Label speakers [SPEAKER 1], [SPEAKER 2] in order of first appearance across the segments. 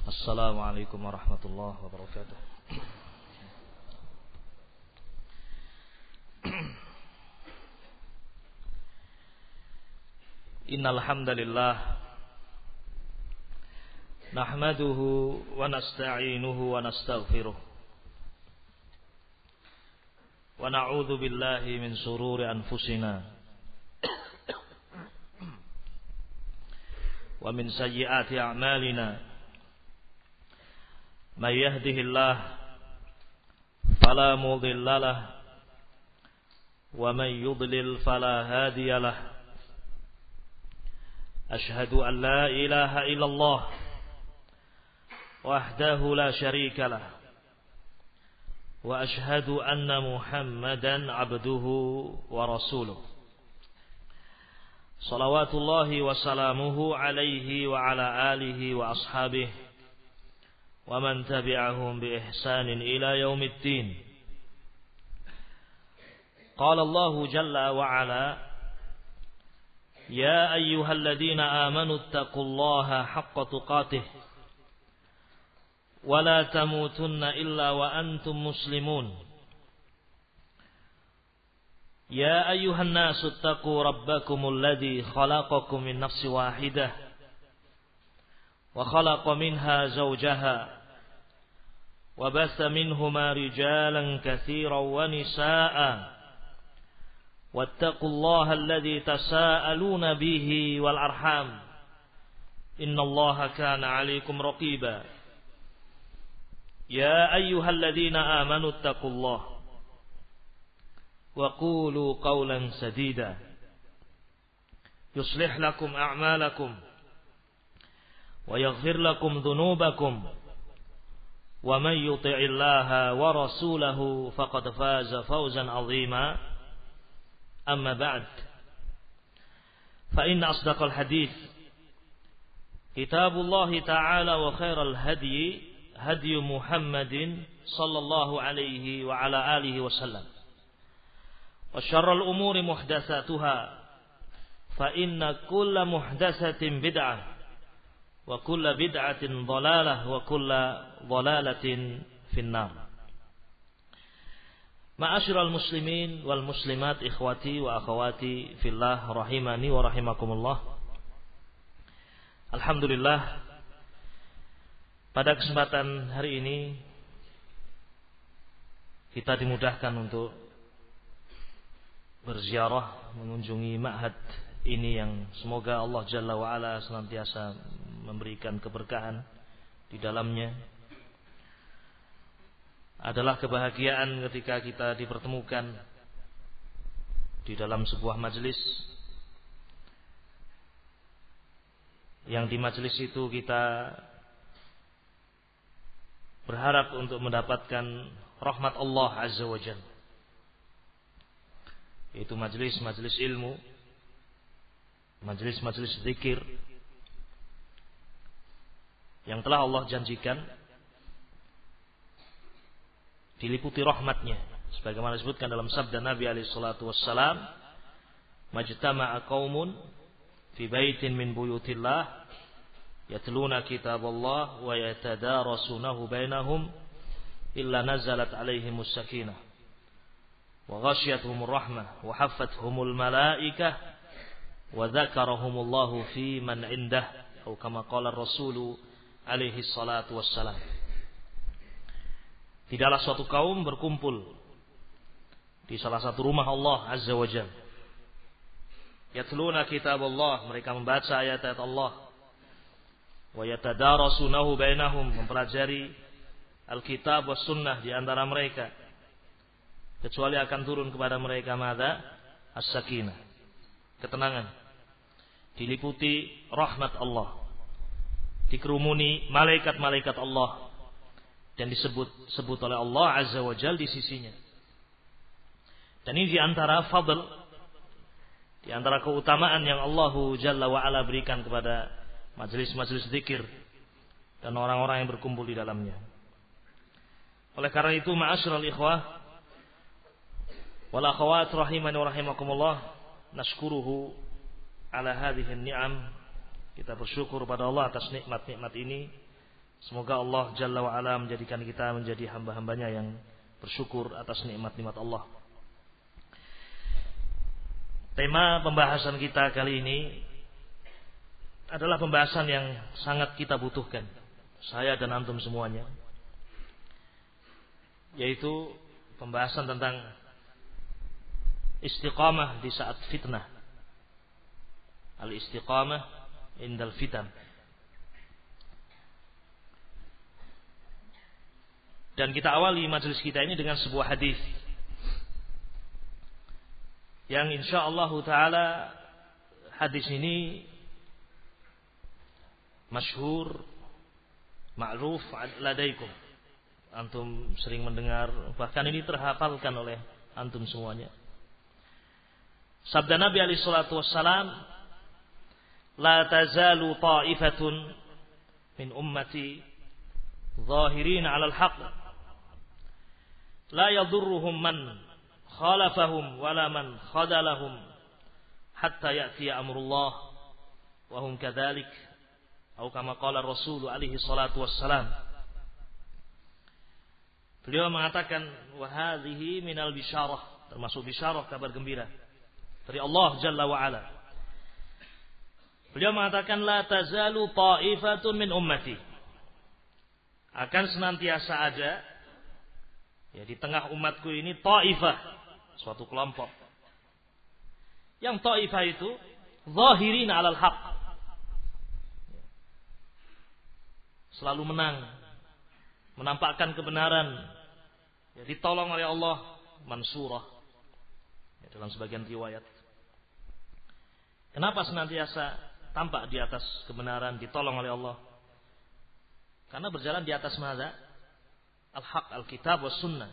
[SPEAKER 1] Assalamualaikum warahmatullahi wabarakatuh. Innal hamdalillah nahmaduhu wa nasta'inuhu wa nastaghfiruh wa na'udzu billahi min shururi anfusina wa min sayyiati a'malina may yahdihillah fala mudilla lahu wa may yudlil fala hadiya lahu ashhadu an la ilaha illallah wahdahu la syarika lahu wa ashhadu anna Muhammadan abduhu wa rasuluh salawatullahi wa salamuhu alaihi wa ala alihi wa ashabihi wa man tabi'ahum bi ihsanin ila yaumiddin. Qala Allah jalla wa ala ya ayyuhalladzina amanu taqullaha haqqa tuqatih wa la tamutunna illa wa antum muslimun. يا أيها الناس اتقوا ربكم الذي خلقكم من نفس واحدة وخلق منها زوجها وبث منهما رجالا كثيرا ونساء واتقوا الله الذي تساءلون به والأرحام إن الله كان عليكم رقيبا يا أيها الذين آمنوا اتقوا الله وقولوا قولا سديدا يصلح لكم أعمالكم ويغفر لكم ذنوبكم ومن يطع الله ورسوله فقد فاز فوزا عظيما أما بعد فإن أصدق الحديث كتاب الله تعالى وخير الهدي هدي محمد صلى الله عليه وعلى آله وسلم وشر الأمور محدثاتها فإن كل محدثة بدعة وكل بدعة ضلالة وكل ضلالة في النار. Ma'asyiral muslimin wal muslimat ikhwati wa akhawati fillah rahimani wa rahimakumullah. Alhamdulillah, pada kesempatan hari ini kita dimudahkan untuk berziarah mengunjungi ma'had ini yang semoga Allah Jalla wa'ala senantiasa memberikan keberkahan di dalamnya. Adalah kebahagiaan ketika kita dipertemukan di dalam sebuah majelis yang di majelis itu kita berharap untuk mendapatkan rahmat Allah Azza wa Jalla, yaitu majelis-majelis ilmu, majelis-majelis zikir yang telah Allah janjikan diliputi rahmatnya, sebagaimana disebutkan dalam sabda Nabi alaihi salatu wassalam, majtama'a qaumun fi baitin min buyutillah yatluna kitaballah wa yatadarasunahu bainahum illa nazalat alaihimus sakinah wa ghasyiyatuhumur rahmah wa haffathumul malaikah wa dzakarahumullahu fi man indah atau kama qala Rasul alaihi salatu wassalam. Tidaklah suatu kaum berkumpul di salah satu rumah Allah Azza wa Jalla, yatluna kitaballah, mereka membaca ayat-ayat Allah, wa yatadarasunahu bainahum, mempelajari Alkitab was sunnah di antara mereka, kecuali akan turun kepada mereka mada as-sakinah, ketenangan, diliputi rahmat Allah, dikerumuni malaikat-malaikat Allah, dan disebut oleh Allah Azza wa Jalla di sisinya. Dan ini di antara fadl, di antara keutamaan yang Allah Jalla wa Ala berikan kepada majelis-majelis zikir dan orang-orang yang berkumpul di dalamnya. Oleh karena itu, ma'asyiral ikhwah wal akhawat rahimani wa rahimakumullah, nashkuruhu ala hadhihi ni'am. Kita bersyukur pada Allah atas nikmat-nikmat ini Semoga Allah Jalla wa'ala menjadikan kita menjadi hamba-hambanya yang bersyukur atas nikmat-nikmat Allah. Tema pembahasan kita kali ini adalah pembahasan yang sangat kita butuhkan, saya dan antum semuanya, yaitu pembahasan tentang istiqamah di saat fitnah. Al-istiqamah indal fitan. Dan kita awali majelis kita ini dengan sebuah hadis yang insyaallah taala hadis ini masyhur, ma'ruf ladaikum. Antum sering mendengar, bahkan ini terhafalkan oleh antum semuanya. Sabda Nabi alaihi salatu wassalam, la tazalu ta'ifatun min ummati zahirin 'alal haqq la yadurruhum man khalafahum wala man khadalahum hatta ya'tiya amrullah wa hum kadzalik atau kama qala Rasul alaihi salatu wassalam. Beliau mengatakan wa hadhihi minal bisyarah, termasuk bisyarah, kabar gembira dari Allah Jalla wa ala. Beliau mengatakan la tazalu ta'ifatun min ummati, akan senantiasa ada ya di tengah umatku ini ta'ifah, suatu kelompok. Yang ta'ifah itu zahirin 'alal haqq, selalu menang, menampakkan kebenaran, ya, ditolong oleh Allah, mansurah ya, dalam sebagian riwayat. Kenapa senantiasa tampak di atas kebenaran, ditolong oleh Allah? Karena berjalan di atas mana? Al-haq, al-kitab was sunnah.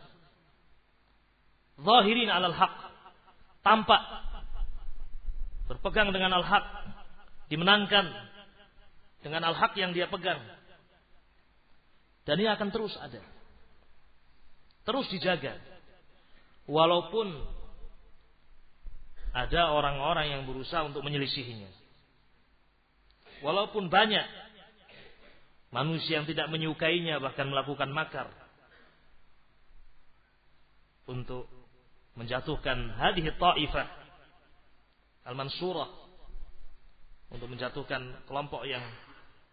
[SPEAKER 1] Zahirin 'alal haq, tampak berpegang dengan al-haq, dimenangkan dengan al-haq yang dia pegang. Dan ini akan terus ada, terus dijaga, walaupun ada orang-orang yang berusaha untuk menyelisihinya, walaupun banyak manusia yang tidak menyukainya, bahkan melakukan makar untuk menjatuhkan hadhihi ta'ifah al-mansurah, untuk menjatuhkan kelompok yang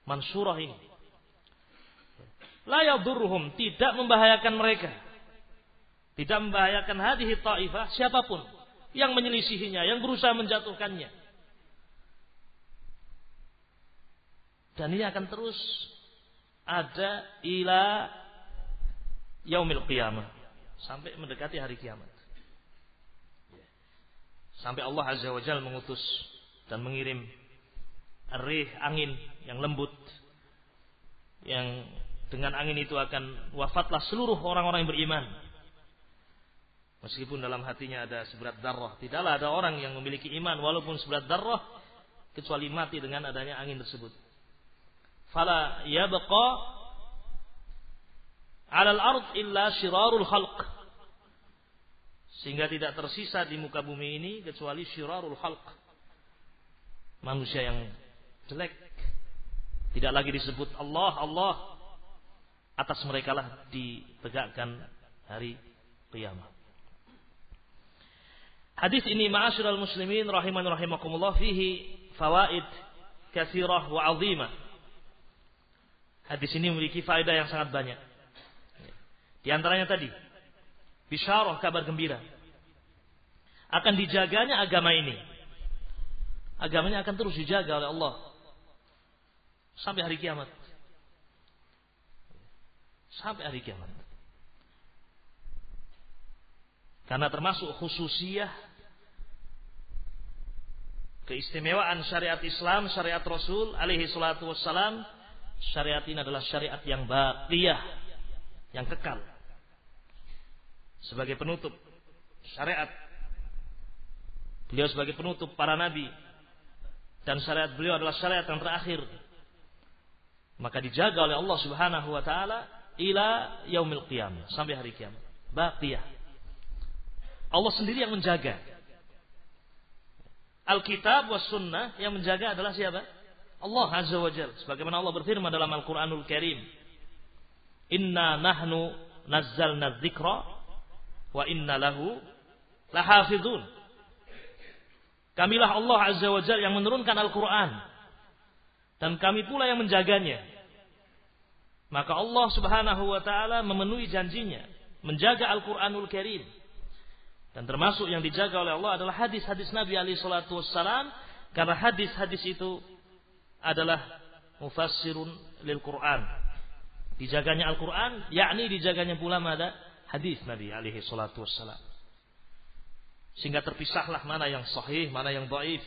[SPEAKER 1] mansurah ini. La yadurruhum, tidak membahayakan mereka, tidak membahayakan hadhihi ta'ifah siapapun yang menyelisihinya, yang berusaha menjatuhkannya. Dan ini akan terus ada ila yaumil qiyamah, sampai mendekati hari kiamat. Sampai Allah Azza wa Jalla mengutus dan mengirim ar-rih, angin yang lembut, yang dengan angin itu akan wafatlah seluruh orang-orang yang beriman, meskipun dalam hatinya ada seberat darrah. Tidaklah ada orang yang memiliki iman walaupun seberat darrah kecuali mati dengan adanya angin tersebut. Fala yabqa 'alal ard illa syirarul khalq, sehingga tidak tersisa di muka bumi ini kecuali syirarul khalq, manusia yang jelek. Tidak lagi disebut Allah, Allah, atas mereka lah ditegakkan hari kiamat. Hadis ini ma'asyiral muslimin rahiman rahimakumullah, fihi fawaid katsirah wa 'azimah. Hadis ini memiliki faedah yang sangat banyak. Di antaranya tadi bisyarah, kabar gembira akan dijaganya agama ini. Agamanya akan terus dijaga oleh Allah sampai hari kiamat. Sampai hari kiamat. Karena termasuk khususiyah, keistimewaan syariat Islam, syariat Rasul alaihi salatu wassalam, syariat ini adalah syariat yang baqiyah, yang kekal. Sebagai penutup syariat beliau, sebagai penutup para nabi, dan syariat beliau adalah syariat yang terakhir, maka dijaga oleh Allah Subhanahu wa taala ila yaumil qiyamah, sampai hari kiamat. Baqiyah. Allah sendiri yang menjaga. Alkitab was sunnah yang menjaga adalah siapa? Allah Azza wa Jalla. Sebagaimana Allah berfirman dalam Al-Qur'anul Karim, Inna nahnu nazzalna dzikra wa inna lahu lahafizun. Kamilah Allah Azza wa Jalla yang menurunkan Al-Quran dan kami pula yang menjaganya. Maka Allah Subhanahu wa taala memenuhi janjinya menjaga Al-Qur'anul Karim. Dan termasuk yang dijaga oleh Allah adalah hadis-hadis Nabi alaihi salatu wassalam, karena hadis-hadis itu adalah mufassirun lil Qur'an. Dijaganya Al-Qur'an, yakni dijaganya pula ada hadis Nabi alaihi salatu wassalam. Sehingga terpisahlah mana yang sahih, mana yang dhaif,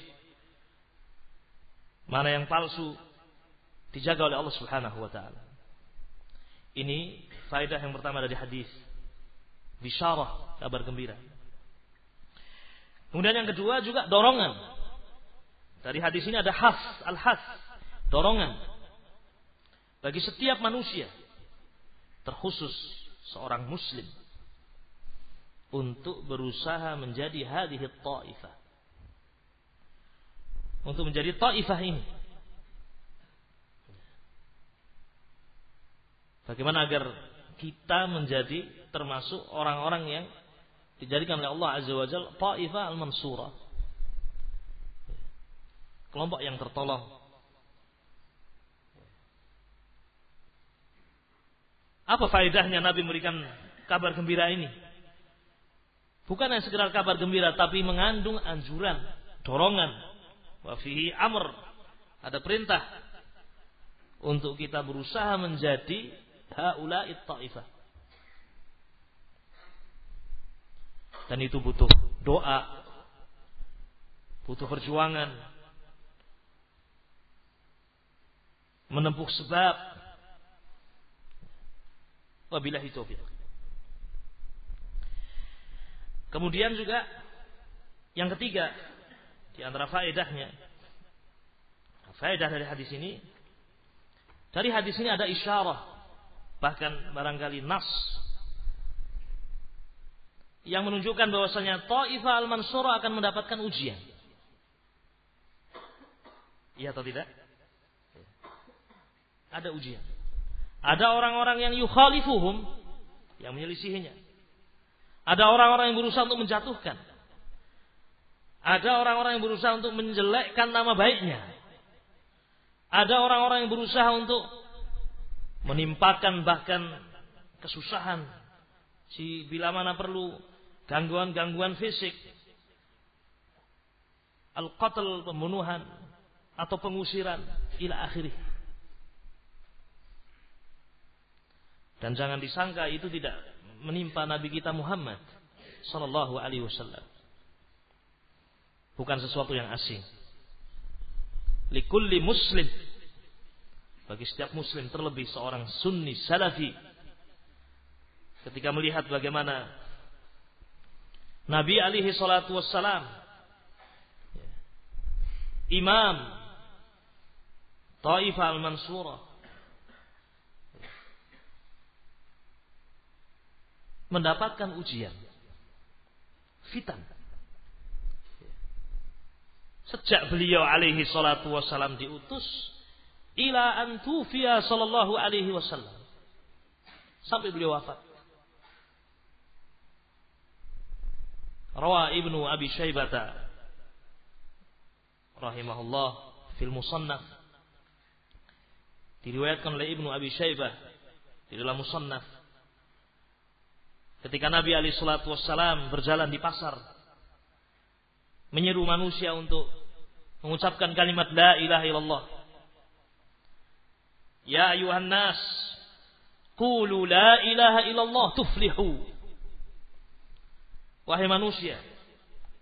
[SPEAKER 1] mana yang palsu, dijaga oleh Allah Subhanahu wa taala. Ini faedah yang pertama dari hadis. Bisyarah, kabar gembira. Kemudian yang kedua juga dorongan. Dari hadis ini ada al-has, dorongan bagi setiap manusia, terkhusus seorang muslim, untuk berusaha menjadi hadhihi ta'ifah. Untuk menjadi ta'ifah ini. Bagaimana agar kita menjadi termasuk orang-orang yang dijadikan oleh Allah Azza wa Jalla ta'ifah al-mansurah, kelompok yang tertolong. Apa faedahnya Nabi memberikan kabar gembira ini? Bukan hanya sekedar kabar gembira, tapi mengandung anjuran, dorongan. Wa fihi amr, ada perintah untuk kita berusaha menjadi haula'it ta'ifah. Dan itu butuh doa, butuh perjuangan, menempuh sebab. Wabillahi taufiq. Kemudian juga yang ketiga di antara faedahnya, faedah dari hadis ini, dari hadis ini ada isyarah, bahkan barangkali nas yang menunjukkan bahwasanya Taifah al-Mansurah akan mendapatkan ujian. Iya atau tidak? Ada ujian. Ada orang-orang yang yukhalifuhum, yang menyelisihinya. Ada orang-orang yang berusaha untuk menjatuhkan. Ada orang-orang yang berusaha untuk menjelekkan nama baiknya. Ada orang-orang yang berusaha untuk menimpakan bahkan kesusahan, bila mana perlu gangguan-gangguan fisik, al-qatl, pembunuhan atau pengusiran ila akhirih. Dan jangan disangka itu tidak menimpa Nabi kita Muhammad sallallahu alaihi wasallam. Bukan sesuatu yang asing. Likulli muslim, bagi setiap muslim, terlebih seorang sunni salafi, ketika melihat bagaimana Nabi alaihi salatu wassalam, imam Taifah al-Mansurah, mendapatkan ujian, fitan. Sejak beliau alaihi salatu wassalam diutus ila an tufiya sallallahu alaihi wasallam, sampai beliau wafat. Rawa Ibnu Abi Syaibah rahimahullah fil Musannaf, diriwayatkan oleh Ibnu Abi Syaibah di dalam Musannaf, ketika Nabi alaihi salatu wassalam berjalan di pasar, menyeru manusia untuk mengucapkan kalimat la ilaha illallah. Ya ayuhan nas, qulu la ilaha illallah tuflihu. Wahai manusia,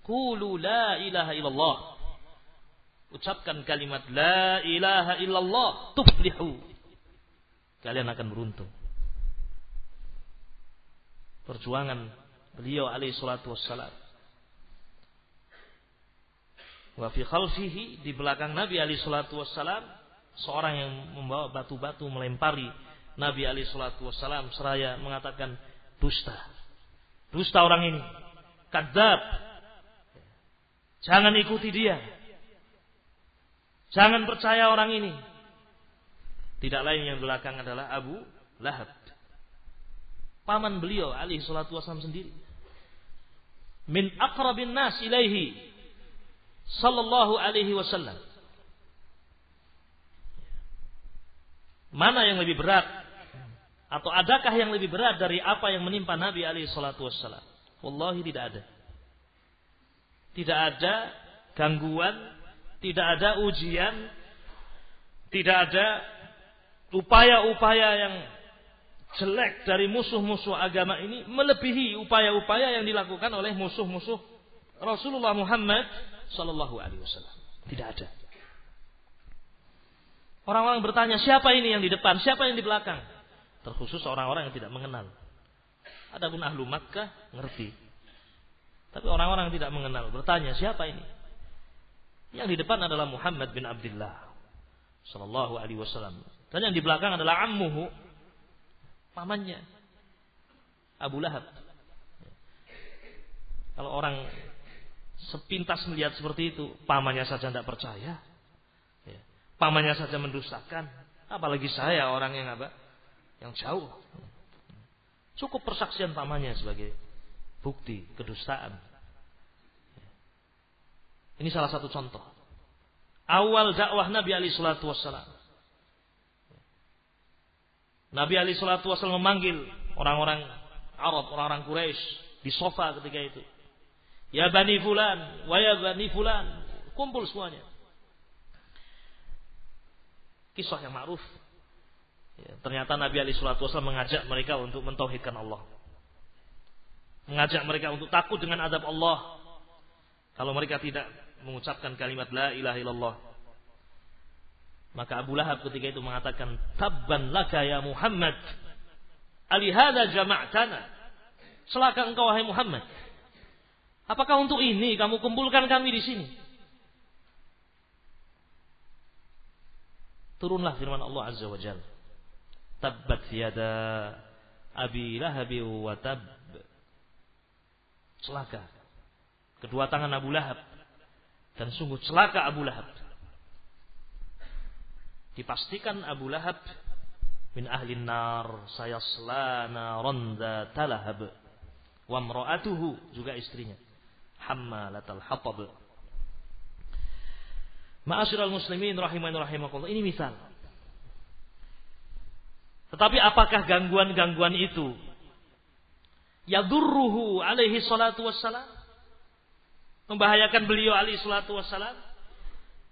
[SPEAKER 1] qulu la ilaha illallah, ucapkan kalimat la ilaha illallah tuflihu, kalian akan beruntung. Perjuangan beliau alaihi salatu wassalam. Wa fi khalfihi, di belakang Nabi alaihi salatu wassalam, seorang yang membawa batu-batu melempari Nabi alaihi salatu wassalam seraya mengatakan dusta. Dusta orang ini, kadzab. Jangan ikuti dia. Jangan percaya orang ini. Tidak lain yang belakang adalah Abu Lahab paman beliau alaihi salatu wasallam sendiri. Min aqrabin nas ilaihi sallallahu alaihi wasallam. Mana yang lebih berat? Atau adakah yang lebih berat dari apa yang menimpa Nabi alaihi salatu wassalam? Wallahi tidak ada. Tidak ada gangguan, tidak ada ujian, tidak ada upaya-upaya yang jelek dari musuh-musuh agama ini melebihi upaya-upaya yang dilakukan oleh musuh-musuh Rasulullah Muhammad sallallahu alaihi wasallam. Tidak ada. Orang-orang bertanya, siapa ini yang di depan, siapa yang di belakang? Terkhusus orang-orang yang tidak mengenal. Adapun ahlu Makkah ngerti. Tapi orang-orang yang tidak mengenal bertanya, siapa ini? Yang di depan adalah Muhammad bin Abdullah sallallahu alaihi wasallam. Dan yang di belakang adalah ammuhu, pamannya, Abu Lahab. Kalau orang sepintas melihat seperti itu, pamannya saja tidak percaya, pamannya saja mendustakan, apalagi saya orang yang apa? Yang jauh. Cukup persaksian pamannya sebagai bukti kedustaan. Ini salah satu contoh. Awal dakwah Nabi alaihi salatu wassalam. Nabi alaihi salatu wassalam memanggil orang-orang Arab, orang-orang Quraisy di sofa ketika itu. Ya Bani Fulan, wa ya Bani Fulan, kumpul semuanya. Kisah yang ma'ruf. Ya, ternyata Nabi alaihi salatu wasallam mengajak mereka untuk mentauhidkan Allah. Mengajak mereka untuk takut dengan azab Allah kalau mereka tidak mengucapkan kalimat la ilaha illallah. Maka Abu Lahab ketika itu mengatakan, tabban laka ya Muhammad, alihada jama'tana. Celaka engkau wahai Muhammad. Apakah untuk ini kamu kumpulkan kami di sini? Turunlah firman Allah Azza wa Jalla. Tabbat yada Abi Lahab wa tab. Celaka kedua tangan Abu Lahab, dan sungguh celaka Abu Lahab. Dipastikan Abu Lahab min ahlin nar, sayasla naran dzata lahab, wa imra'atuhu, juga istrinya, hammalatal hatab. Ma'asyiral muslimin rahimani rahimakumullah, ini misal. Tetapi apakah gangguan-gangguan itu yadurruhu alaihi salatu wassalam, membahayakan beliau alaihi salatu wassalam?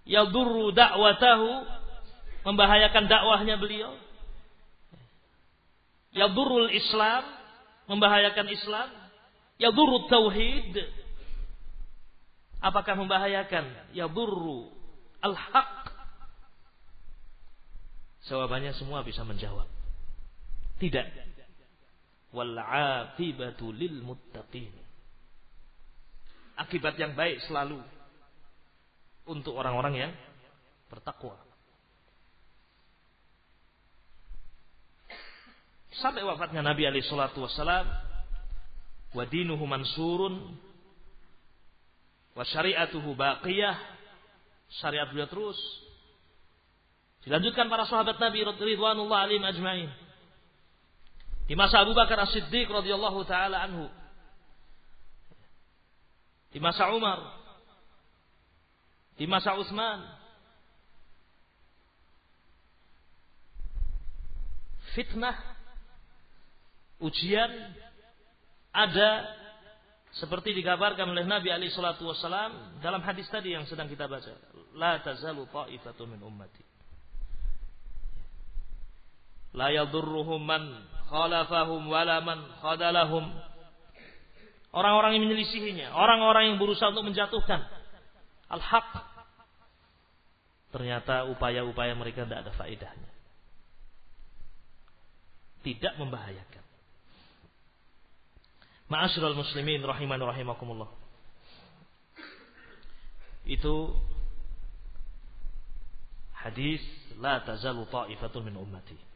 [SPEAKER 1] Yadurru da'watahu, membahayakan dakwahnya beliau? Yadurrul Islam, membahayakan Islam? Yadurru tauhid, apakah membahayakan? Yadurru al-haq? Jawabannya semua bisa menjawab. Tidak. Wal 'aqibatu lil muttaqin. Akibat yang baik selalu untuk orang-orang yang bertakwa. Sampai wafatnya Nabi alaihi salatu wassalam, wa dinuhu mansurun wa syari'atuhu baqiyah, syariat beliau terus. Dilanjutkan para sahabat Nabi ridwanullah alaihim ajmain. Di masa Abu Bakar As-Siddiq radhiyallahu taala anhu, di masa Umar, di masa Utsman, fitnah, ujian ada seperti dikabarkan oleh Nabi alaihi salatu wasallam dalam hadis tadi yang sedang kita baca. La tazalu ta'ifatun min ummati la yadurruhum man khalafahum wala man khadalahum. Orang-orang yang menyelisihinya, orang-orang yang berusaha untuk menjatuhkan al-haq, ternyata upaya-upaya mereka tidak ada faedahnya, tidak membahayakan. Ma'asyiral muslimin rahimani rahimakumullah. Itu hadis la tazalu ta'ifatun min ummati.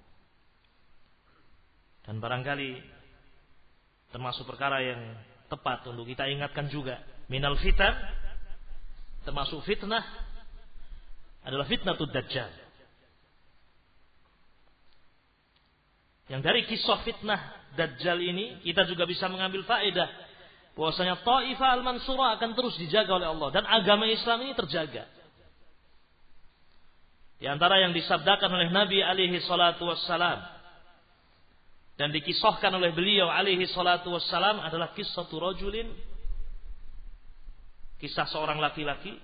[SPEAKER 1] Dan barangkali termasuk perkara yang tepat untuk kita ingatkan juga, minal fitan, termasuk fitnah adalah fitnatud dajjal. Yang dari kisah fitnah Dajjal ini kita juga bisa mengambil faedah bahwasanya Taifah al-Mansurah akan terus dijaga oleh Allah dan agama Islam ini terjaga. Di antara yang disabdakan oleh Nabi alaihi salatu wassalam dan dikisahkan oleh beliau alaihi salatu wassalam adalah kisah rajulin, kisah seorang laki-laki,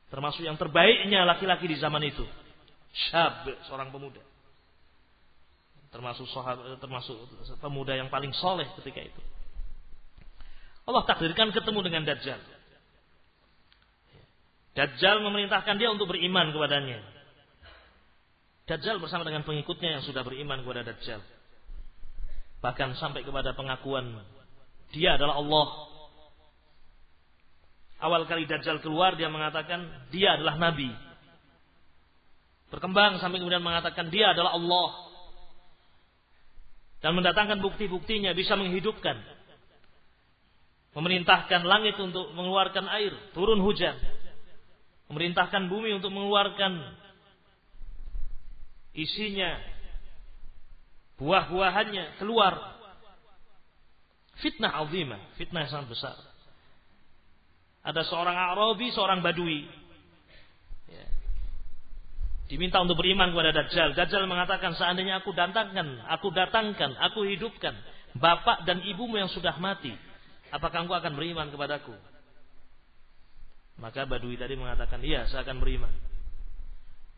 [SPEAKER 1] termasuk yang terbaiknya laki-laki di zaman itu, syab, seorang pemuda, termasuk pemuda yang paling soleh ketika itu. Allah takdirkan ketemu dengan Dajjal. Dajjal memerintahkan dia untuk beriman kepadanya. Dajjal bersama dengan pengikutnya yang sudah beriman kepada Dajjal, bahkan sampai kepada pengakuan dia adalah Allah. Awal kali Dajjal keluar dia mengatakan dia adalah Nabi. Berkembang sampai kemudian mengatakan dia adalah Allah. Dan mendatangkan bukti-buktinya bisa menghidupkan. Memerintahkan langit untuk mengeluarkan air, turun hujan. Memerintahkan bumi untuk mengeluarkan isinya, buah-buahannya keluar. Fitnah azimah, fitnah yang sangat besar. Ada seorang Arabi, seorang Badui, diminta untuk beriman kepada Dajjal. Dajjal mengatakan, seandainya aku datangkan, aku hidupkan bapak dan ibumu yang sudah mati, apakah engkau akan beriman kepadaku? Maka Badui tadi mengatakan, iya, saya akan beriman.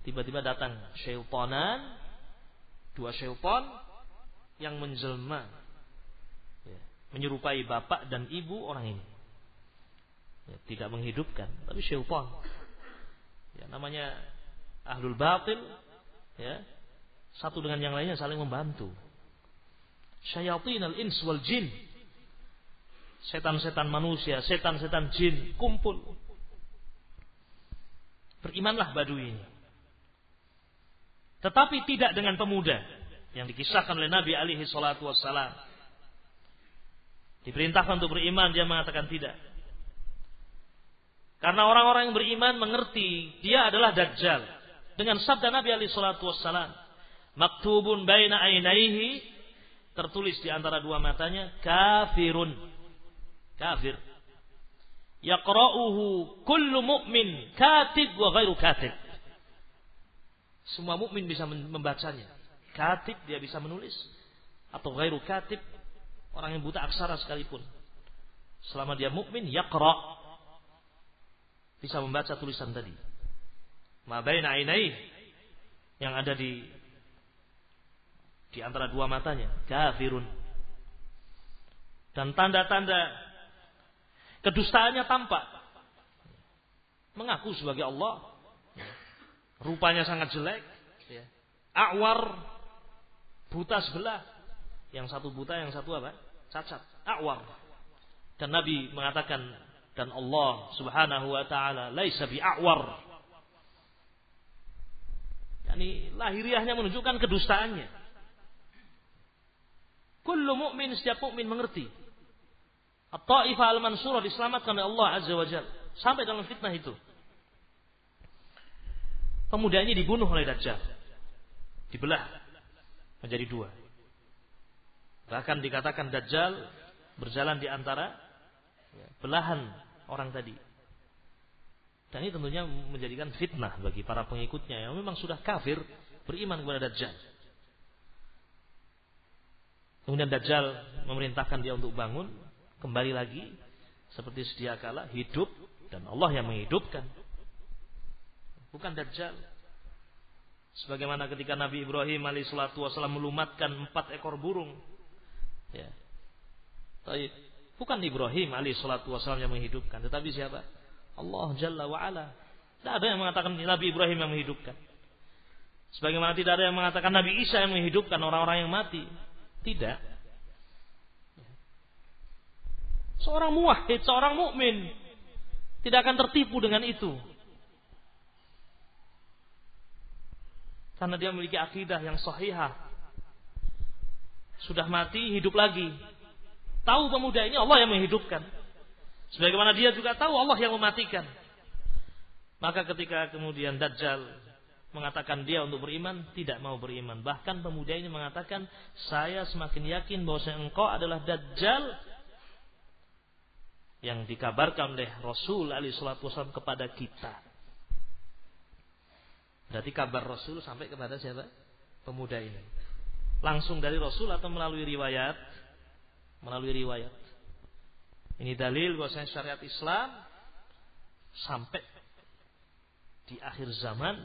[SPEAKER 1] Tiba-tiba datang syaitanan, dua syaitan yang menjelma, menyerupai bapak dan ibu orang ini. Tidak menghidupkan, tapi syaitan. Namanya ahlul batil, satu dengan yang lainnya saling membantu. Syayatinal ins wal jin, setan-setan manusia, setan-setan jin kumpul. Berimanlah Badui ini, tetapi tidak dengan pemuda yang dikisahkan oleh Nabi alaihi salatu wassalam. Diperintahkan untuk beriman, dia mengatakan tidak. Karena orang-orang yang beriman mengerti dia adalah Dajjal. Dengan sabda Nabi alaihi salatu wassalam, maktubun baina ainaihi, tertulis di antara dua matanya, kafirun, kafir. Yaqra'uhu kullu mu'min, katib wa ghairu katib. Semua mukmin bisa membacanya. Katib, dia bisa menulis, atau ghairu katib, orang yang buta aksara sekalipun. Selama dia mukmin, yaqra', bisa membaca tulisan tadi. Ma baina ainaihi, yang ada di antara dua matanya, kafirun. Dan tanda-tanda kedustaannya tampak. Mengaku sebagai Allah, rupanya sangat jelek, a'war, buta sebelah. Yang satu buta, yang satu apa? Cacat, a'war. Dan Nabi mengatakan, dan Allah subhanahu wa ta'ala laisa bi'a'war. Yani lahiriahnya menunjukkan kedustaannya. Kullu mu'min, setiap mukmin mengerti. At-Taifah al-Mansurah diselamatkan oleh Allah azza wa jalla sampai dalam fitnah itu. Pemuda ini dibunuh oleh Dajjal, dibelah menjadi dua. Bahkan dikatakan Dajjal berjalan di antara belahan orang tadi. Dan ini tentunya menjadikan fitnah bagi para pengikutnya yang memang sudah kafir, beriman kepada Dajjal. Kemudian Dajjal memerintahkan dia untuk bangun, kembali lagi seperti sedia kala, hidup, dan Allah yang menghidupkan, bukan Dajjal. Sebagaimana ketika Nabi Ibrahim alaihissalatu wassalam melumatkan 4 ekor burung, bukan Ibrahim alaihissalatu wassalam yang menghidupkan, tetapi siapa? Allah Jalla wa'ala. Tidak ada yang mengatakan Nabi Ibrahim yang menghidupkan, sebagaimana tidak ada yang mengatakan Nabi Isa yang menghidupkan orang-orang yang mati. Tidak. Seorang muwahhid, seorang mukmin tidak akan tertipu dengan itu. Karena dia memiliki akidah yang sahihah. Sudah mati, hidup lagi. Tahu pemuda ini Allah yang menghidupkan. Sebagaimana dia juga tahu Allah yang mematikan. Maka ketika kemudian Dajjal mengatakan dia untuk beriman, tidak mau beriman. Bahkan pemuda ini mengatakan, saya semakin yakin bahwa engkau adalah Dajjal yang dikabarkan oleh Rasul alaihi salatu wasallam kepada kita. Berarti kabar Rasul sampai kepada siapa? Pemuda ini. Langsung dari Rasul atau melalui riwayat? Melalui riwayat. Ini dalil bahwa syariat Islam sampai di akhir zaman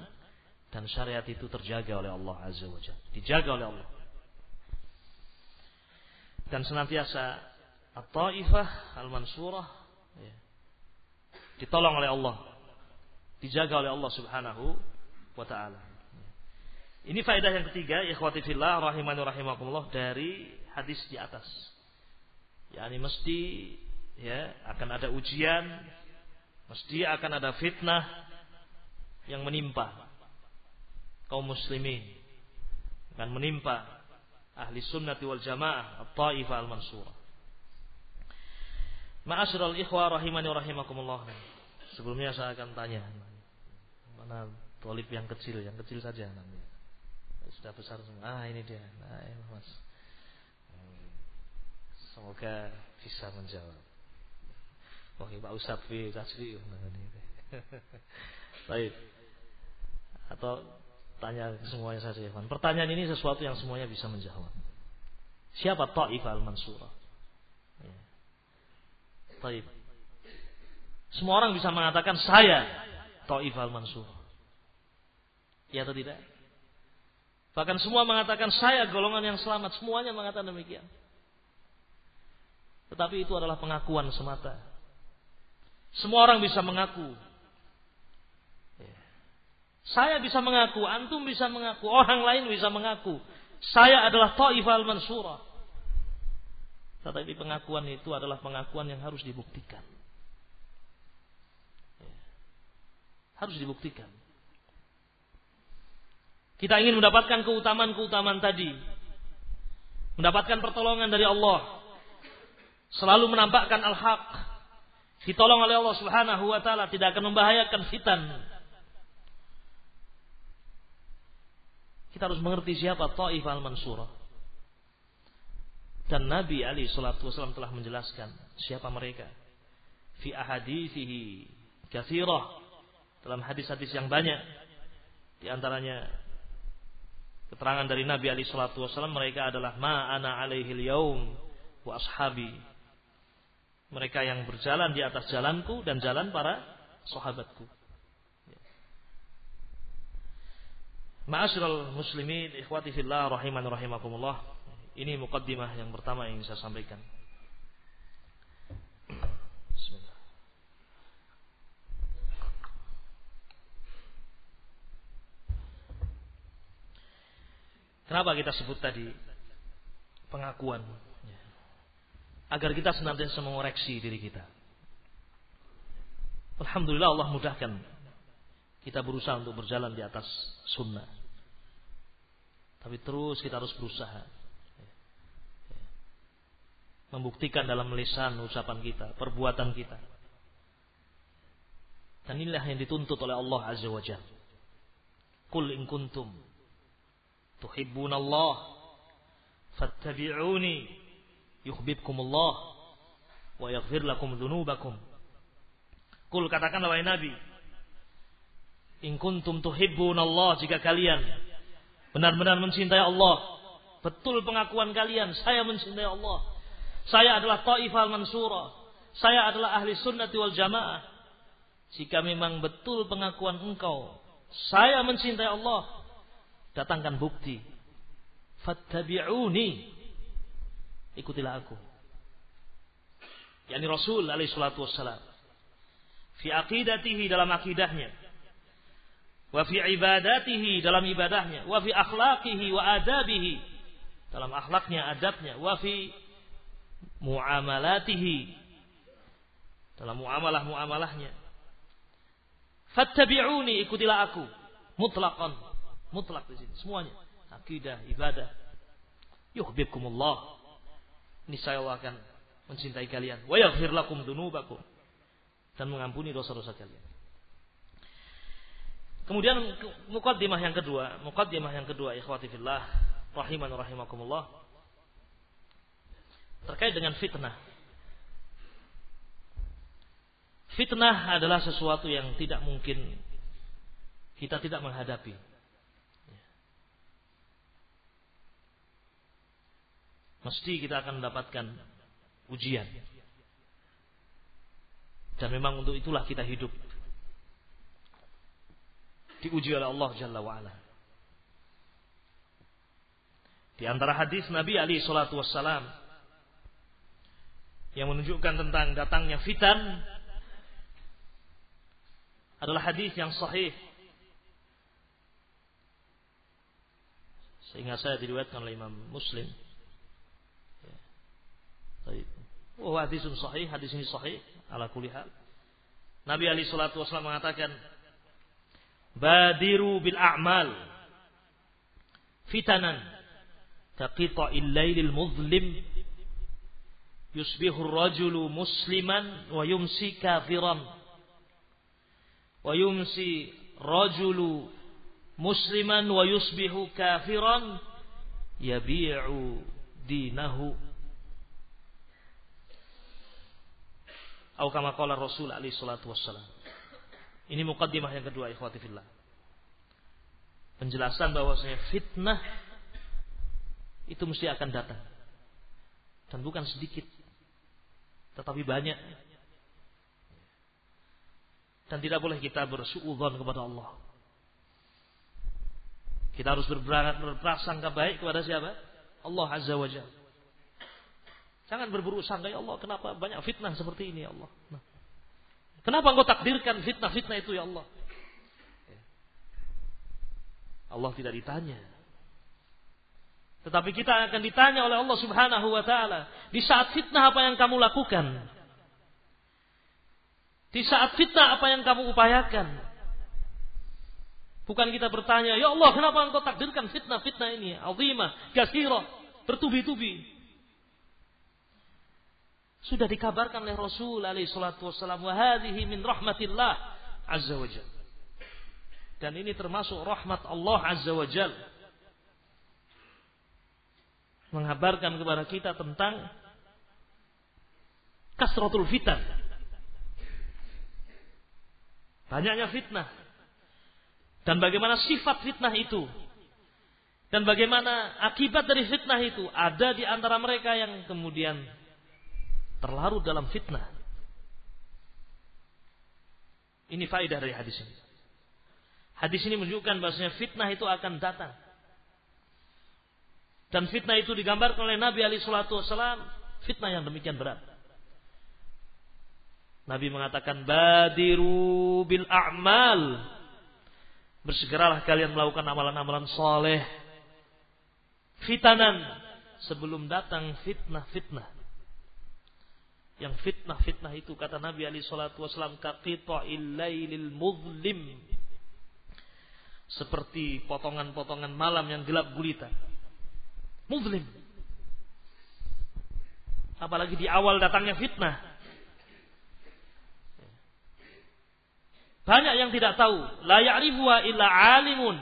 [SPEAKER 1] dan syariat itu terjaga oleh Allah Azza wa Jalla, dijaga oleh Allah. Dan senantiasa At-Taifah Al-Mansurah ditolong oleh Allah, dijaga oleh Allah Subhanahu wa taala. Ini faedah yang ketiga, ikhwati fillah rahimani rahimakumullah, dari hadis di atas. Yani mesti akan ada ujian, mesti akan ada fitnah yang menimpa kaum muslimin, akan menimpa ahli sunnati wal jamaah at-taifah al-mansurah. Ma'asyiral ikhwah rahimani rahimakumullah. Sebelumnya saya akan tanya, mana thalib yang kecil saja nanti. Sudah besar semua. Ini dia. Mas. Semoga bisa menjawab. Pak Ustaz fi tasbih. Baik. Atau tanya semuanya saja, Ikhwan. Pertanyaan ini sesuatu yang semuanya bisa menjawab. Siapa Taifah Al-Mansurah? Baik. Semua orang bisa mengatakan saya Taifah Al-Mansurah. Ya atau tidak? Bahkan semua mengatakan saya golongan yang selamat. Semuanya mengatakan demikian. Tetapi itu adalah pengakuan semata. Semua orang bisa mengaku. Saya bisa mengaku, antum bisa mengaku, orang lain bisa mengaku. Saya adalah Taifah Al-Mansurah. Tetapi pengakuan itu adalah pengakuan yang harus dibuktikan. Harus dibuktikan. Kita ingin mendapatkan keutamaan-keutamaan tadi. Mendapatkan pertolongan dari Allah. Selalu menampakkan al-haq. Ditolong oleh Allah Subhanahu wa taala, tidak akan membahayakan fitan. Kita harus mengerti siapa Taifah Al-Mansurah. Dan Nabi alaihi salatu wasallam telah menjelaskan siapa mereka. Fi ahadithihi katsirah. Dalam hadis-hadis yang banyak. Di antaranya keterangan dari Nabi alaihi salatu wasallam, mereka adalah ma ana alaihi al-yaum wa ashabi. Mereka yang berjalan di atas jalanku dan jalan para sahabatku. Ma'asyiral muslimin, ikhwati fillah rahimani rahimakumullah. Ini muqaddimah yang pertama yang saya sampaikan. Bismillah. Kenapa kita sebut tadi pengakuan? Agar kita senantiasa mengoreksi diri kita. Alhamdulillah Allah mudahkan. Kita berusaha untuk berjalan di atas sunnah. Tapi terus kita harus berusaha. Membuktikan dalam lisan, ucapan kita, perbuatan kita. Dan inilah yang dituntut oleh Allah Azza wa Jalla. Qul in kuntum tuhibbunallah fattabi'uni yuhibbukumullah wa yaghfir lakum dzunubakum. Qul, katakanlah wahai Nabi, in kuntum tuhibbunallah, jika kalian benar-benar mencintai Allah, betul pengakuan kalian, saya mencintai Allah, saya adalah Taifah Al-Mansurah, saya adalah ahli sunnati wal jamaah. Jika memang betul pengakuan engkau, saya mencintai Allah, datangkan bukti. Fattabi'uni, ikutilah aku. Yani Rasul alaihi salatu wassalam, fi aqidatihi, dalam akidahnya, wa fi ibadatihi, dalam ibadahnya, wa fi akhlaqihi wa adabihi, dalam akhlaknya, adabnya, wa fi muamalatihi, dalam muamalah-muamalahnya. Fattabi'uni, ikutilah aku, mutlaqan, mutlak di sini semuanya, akidah, ibadah. Yuhibbukumullah, niscaya Allah akan mencintai kalian, wa yaghfir lakum dzunubakum, dan mengampuni dosa-dosa kalian. Kemudian muqaddimah yang kedua ikhwati fillah rahiman rahimakumullah, terkait dengan fitnah. Fitnah adalah sesuatu yang tidak mungkin kita tidak menghadapi. Mesti kita akan mendapatkan ujian. Dan memang untuk itulah kita hidup. Diuji oleh Allah Jalla wa'ala. Di antara hadis Nabi alaihi salatu wassalam yang menunjukkan tentang datangnya fitan adalah hadis yang sahih, sehingga saya diriwayatkan oleh Imam Muslim. Oh, hadisun sahih, hadis ini sahih ala kulli hal. Nabi alaihi salatu wasallam mengatakan, "Badiru bil a'mal fitanan kaqita'il lailil muzlim yusbihu ar-rajulu musliman wa yumsi kafiran wa yumsi rajulu musliman wa yusbihu kafiran yabi'u dinahu." Atau kama qala Rasul alaihi salatu wassalam. Ini muqaddimah yang kedua ikhwati fillah. Penjelasan bahwasanya fitnah itu mesti akan datang. Dan bukan sedikit, tetapi banyak. Dan tidak boleh kita bersuudzon kepada Allah. Kita harus berprasangka baik kepada siapa? Allah Azza wa Jalla. Jangan berburuk sangka, ya Allah, kenapa banyak fitnah seperti ini ya Allah. Nah, kenapa engkau takdirkan fitnah-fitnah itu ya Allah? Allah tidak ditanya. Tetapi kita akan ditanya oleh Allah Subhanahu wa ta'ala. Di saat fitnah apa yang kamu lakukan? Di saat fitnah apa yang kamu upayakan? Bukan kita bertanya, ya Allah, kenapa engkau takdirkan fitnah-fitnah ini? Azimah, kasirah, bertubi-tubi. Sudah dikabarkan oleh Rasul alaihi salatu wassalam, wa hadhihi min rahmatillah azza wa jalla. Dan ini termasuk rahmat Allah azza wa jalla. Mengabarkan kepada kita tentang kasratul fitan. Banyaknya fitnah. Dan bagaimana sifat fitnah itu. Dan bagaimana akibat dari fitnah itu. Ada di antara mereka yang kemudian terlarut dalam fitnah. Ini faedah dari hadis ini. Hadis ini menunjukkan bahwasanya fitnah itu akan datang. Dan fitnah itu digambarkan oleh Nabi alaihi salatu wasallam, fitnah yang demikian berat. Nabi mengatakan, "Badiru bil a'mal." Bersegeralah kalian melakukan amalan-amalan saleh. Fitanan, sebelum datang fitnah-fitnah. Yang fitnah-fitnah itu kata Nabi alaihi salatu wasallam, kaqita'il lailil muzlim. Seperti potongan-potongan malam yang gelap gulita. Muzlim. Apalagi di awal datangnya fitnah. Banyak yang tidak tahu. La ya'rifuha illa 'alimun.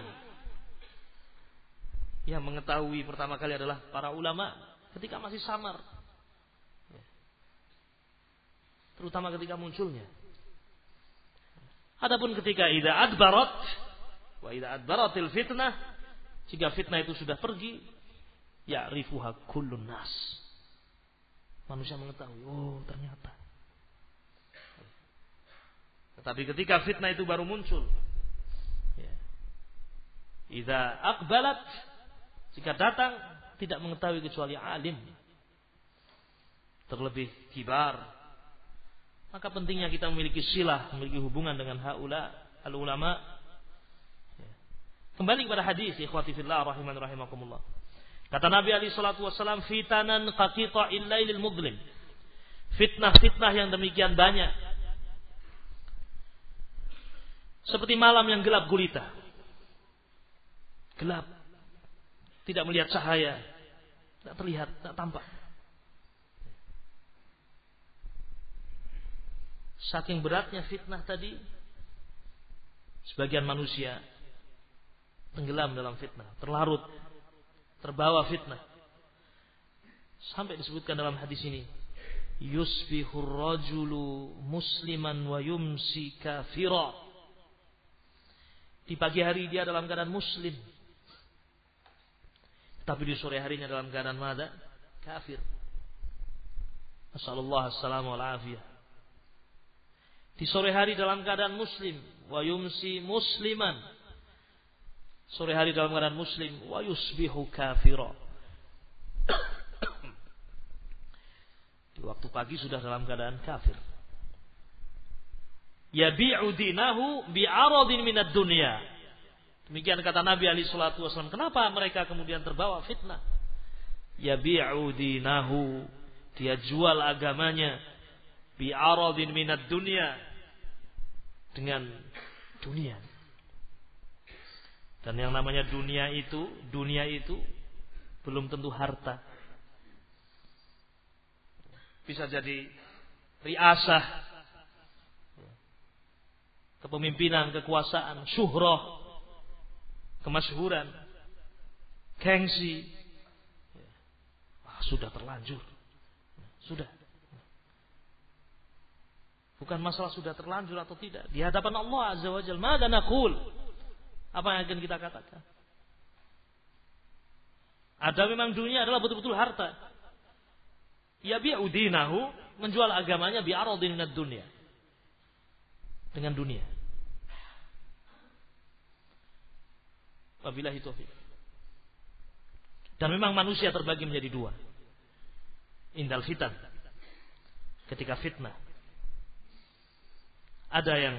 [SPEAKER 1] Yang mengetahui pertama kali adalah para ulama ketika masih samar. Terutama ketika munculnya. Adapun ketika idza adbarat wa idza adbaratil fitnah, jika fitnah itu sudah pergi, ya'rifuha kullun nas. Manusia mengetahui, oh ternyata. Tetapi ketika fitnah itu baru muncul, idza aqbalat, jika datang tidak mengetahui kecuali alim, terlebih kibar. Maka pentingnya kita memiliki silah, memiliki hubungan dengan haula al-ulama. Kembali kepada hadis ikhwati fillah rahiman rahimakumullah. Kata Nabi alaihi salatu wasallam, fitanan qaqita'il lailil muzlim. Fitnah-fitnah yang demikian banyak. Seperti malam yang gelap gulita. Gelap. Tidak melihat cahaya. Tidak terlihat, tidak tampak. Saking beratnya fitnah tadi, Sebagian manusia tenggelam dalam fitnah, terlarut, terbawa fitnah. Sampai disebutkan dalam hadis ini, yusbihur rajulu musliman wa yumsi kafira. Di pagi hari dia dalam keadaan muslim, tapi di sore harinya dalam keadaan mada? Kafir. Nasallallahu assalamu wal afiyah. Di sore hari dalam keadaan muslim, wa yumsi musliman. Sore hari dalam keadaan muslim, wa yusbihu kafira. Di waktu pagi sudah dalam keadaan kafir. Yabi'u dinahu bi'aradin minad dunya. Demikian kata Nabi alaihi salatu wasallam. Kenapa mereka kemudian terbawa fitnah? Yabi'u dinahu, dia jual agamanya, bi'aradin minad dunya, dengan dunia. Dan yang namanya dunia itu belum tentu harta. Bisa jadi riasah, kepemimpinan, kekuasaan, syuhrah, kemasyhuran, gengsi. Sudah terlanjur. Sudah. Bukan masalah sudah terlanjur atau tidak. Di hadapan Allah Azza wa Jalla, mada naqul? Apa yang akan kita katakan? Ada memang dunia adalah betul-betul harta. Yabi'u dinahu, menjual agamanya bi'aradin minad dunya. Dengan dunia. Wabillahi taufiq. Dan memang manusia terbagi menjadi dua. Indal fitan. Ketika fitnah. Ada yang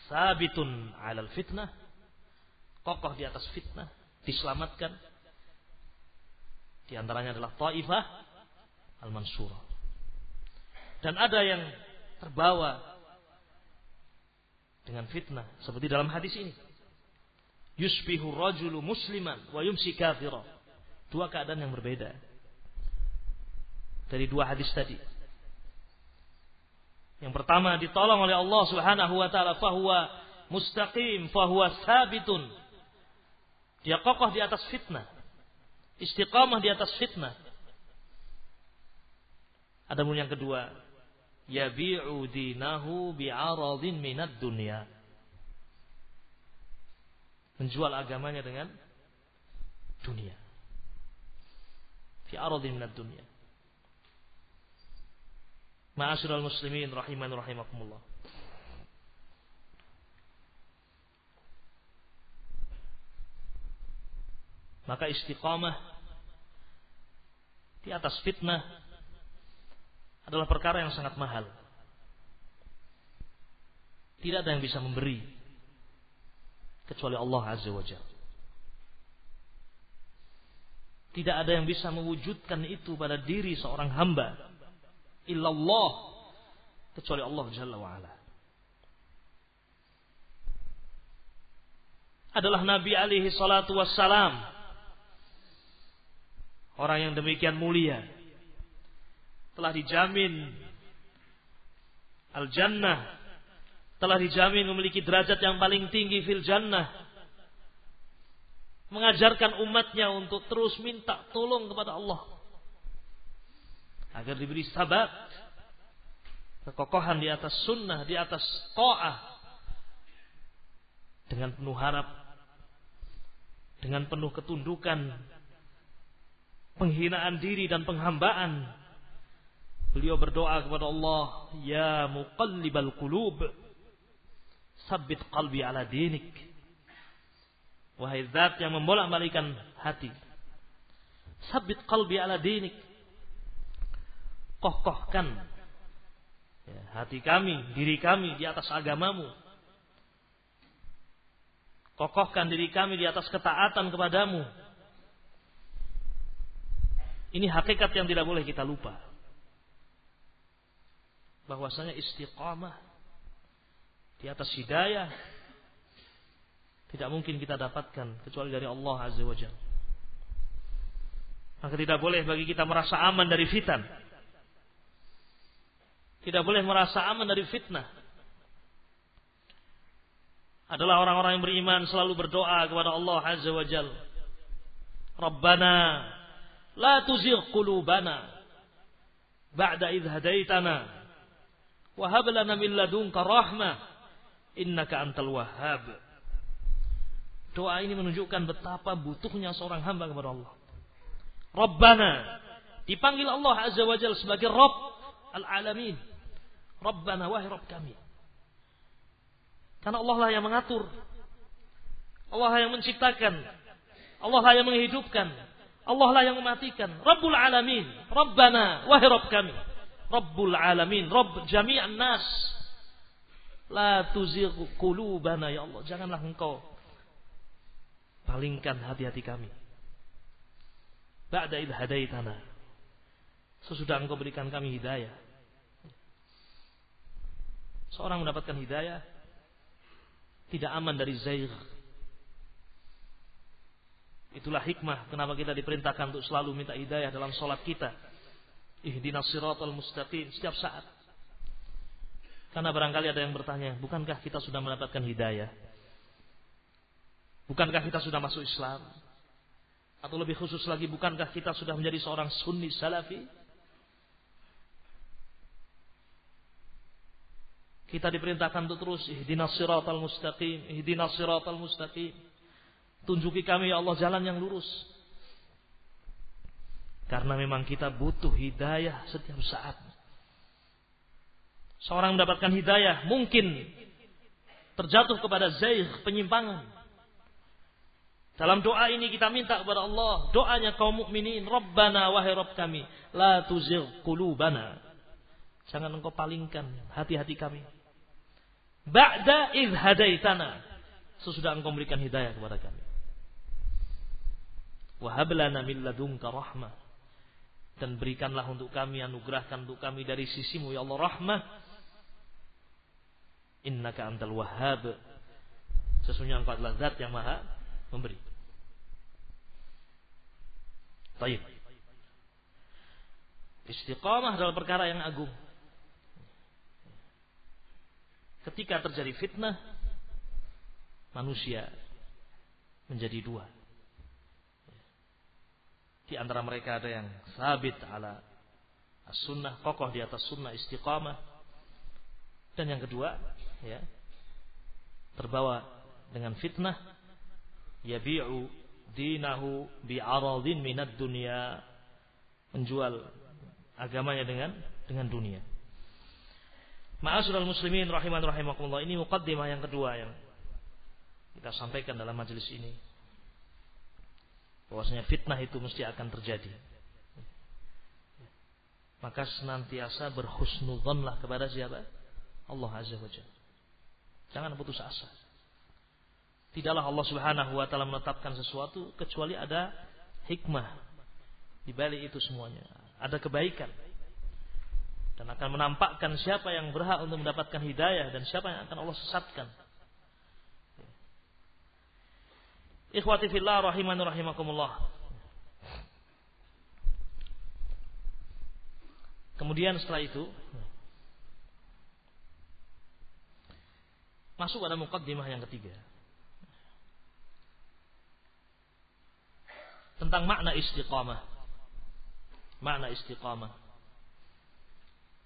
[SPEAKER 1] sabitun alal fitnah, kokoh di atas fitnah, diselamatkan. Di antaranya adalah Taifah al-Mansurah. Dan ada yang terbawa dengan fitnah, seperti dalam hadis ini. Yusbihu rajulu musliman wa yumsi kafira. Dua keadaan yang berbeda dari dua hadis tadi. Yang pertama ditolong oleh Allah Subhanahu wa taala, fahuwa mustaqim, fahuwa sabitun. Dia kokoh di atas fitnah, istiqamah di atas fitnah. Adapun yang kedua, yabi'u dinahu bi'aradin minad dunya. Menjual agamanya dengan dunia. Fi aradin minad dunya. Ma'asyiral muslimin rahiman rahimakumullah. Maka istiqamah di atas fitnah adalah perkara yang sangat mahal. Tidak ada yang bisa memberi kecuali Allah Azza wa Jalla. Tidak ada yang bisa mewujudkan itu pada diri seorang hamba illallah, kecuali Allah Jalla wa'ala. Adalah Nabi alaihi salatu wassalam, orang yang demikian mulia, telah dijamin al-jannah, telah dijamin memiliki derajat yang paling tinggi fil jannah, mengajarkan umatnya untuk terus minta tolong kepada Allah agar diberi sabat, kekokohan di atas sunnah, di atas ta'ah, dengan penuh harap, dengan penuh ketundukan, penghinaan diri dan penghambaan. Beliau berdoa kepada Allah, ya muqallibal qulub, sabbit qalbi ala dinik. Wahai zat yang membolak-balikan hati, sabbit qalbi ala dinik, kokohkan hati kami, diri kami di atas agamamu. Kokohkan diri kami di atas ketaatan kepadamu. Ini hakikat yang tidak boleh kita lupa. Bahwasanya istiqamah di atas hidayah tidak mungkin kita dapatkan kecuali dari Allah Azza wa Jalla. Maka tidak boleh bagi kita merasa aman dari fitan. Tidak boleh merasa aman dari fitnah. adalah orang-orang yang beriman selalu berdoa kepada Allah Azza wa Jalla. Rabbana la tuzigh qulubana ba'da idh hadaitana wa hab lana min ladunka rahmah innaka antal wahhab. Doa ini menunjukkan betapa butuhnya seorang hamba kepada Allah. Rabbana, dipanggil Allah Azza wa Jalla sebagai Rabb al-alamin. Rabbana, wahai Rabb kami. Karena Allah lah yang mengatur, Allah lah yang menciptakan, Allah lah yang menghidupkan, Allah lah yang mematikan. Rabbul alamin, Rabbana, wahai Rabb kami. Rabbul alamin, Rabb jami'an nas. La tuzigh qulubana, ya Allah, janganlah engkau palingkan hati-hati kami. Ba'da idh hadaitana, sesudah engkau berikan kami hidayah. Seorang mendapatkan hidayah tidak aman dari zaigh. Itulah hikmah kenapa kita diperintahkan untuk selalu minta hidayah dalam sholat kita. Ihdinas siratal mustaqim setiap saat. Karena barangkali ada yang bertanya, bukankah kita sudah mendapatkan hidayah? Bukankah kita sudah masuk Islam? Atau lebih khusus lagi, bukankah kita sudah menjadi seorang sunni salafi? Kita diperintahkan untuk terus ihdinas siratal mustaqim, ihdinas siratal mustaqim. Tunjuki kami ya Allah jalan yang lurus. Karena memang kita butuh hidayah setiap saat. Seorang mendapatkan hidayah mungkin terjatuh kepada zaigh, penyimpangan. Dalam doa ini kita minta kepada Allah, doanya kaum mukminin, Rabbana, wahai Rabb kami, la tuzigh qulubana. Jangan engkau palingkan hati-hati kami. Ba'da idh hadaitana, sesudah engkau memberikan hidayah kepada kami. Wa hab lana min ladunka rahmah, dan berikanlah untuk kami, anugerahkan untuk kami dari sisimu ya Allah rahmah. Innaka antal wahhab, sesungguhnya engkau adalah zat yang maha memberi. Baik. Istiqamah adalah perkara yang agung. Ketika terjadi fitnah, manusia menjadi dua. Di antara mereka ada yang sabit ala as-sunnah, kokoh di atas sunnah, istiqamah. Dan yang kedua, ya, terbawa dengan fitnah, yabi'u dinahu bi'aradin minad dunya, menjual agamanya dengan dunia. Ma'asyiral muslimin rahiman rahimakumullah, ini muqaddimah yang kedua yang kita sampaikan dalam majelis ini, bahwasanya fitnah itu mesti akan terjadi. Maka senantiasa berhusnudzonlah kepada siapa? Allah Azza wa Jalla. Jangan putus asa. Tidaklah Allah Subhanahu wa taala menetapkan sesuatu kecuali ada hikmah di balik itu semuanya. Ada kebaikan. Dan akan menampakkan siapa yang berhak untuk mendapatkan hidayah dan siapa yang akan Allah sesatkan. Ikhwati fillah rahimani rahimakumullah. Kemudian setelah itu masuk pada muqaddimah yang ketiga. Tentang makna istiqamah. Makna istiqamah.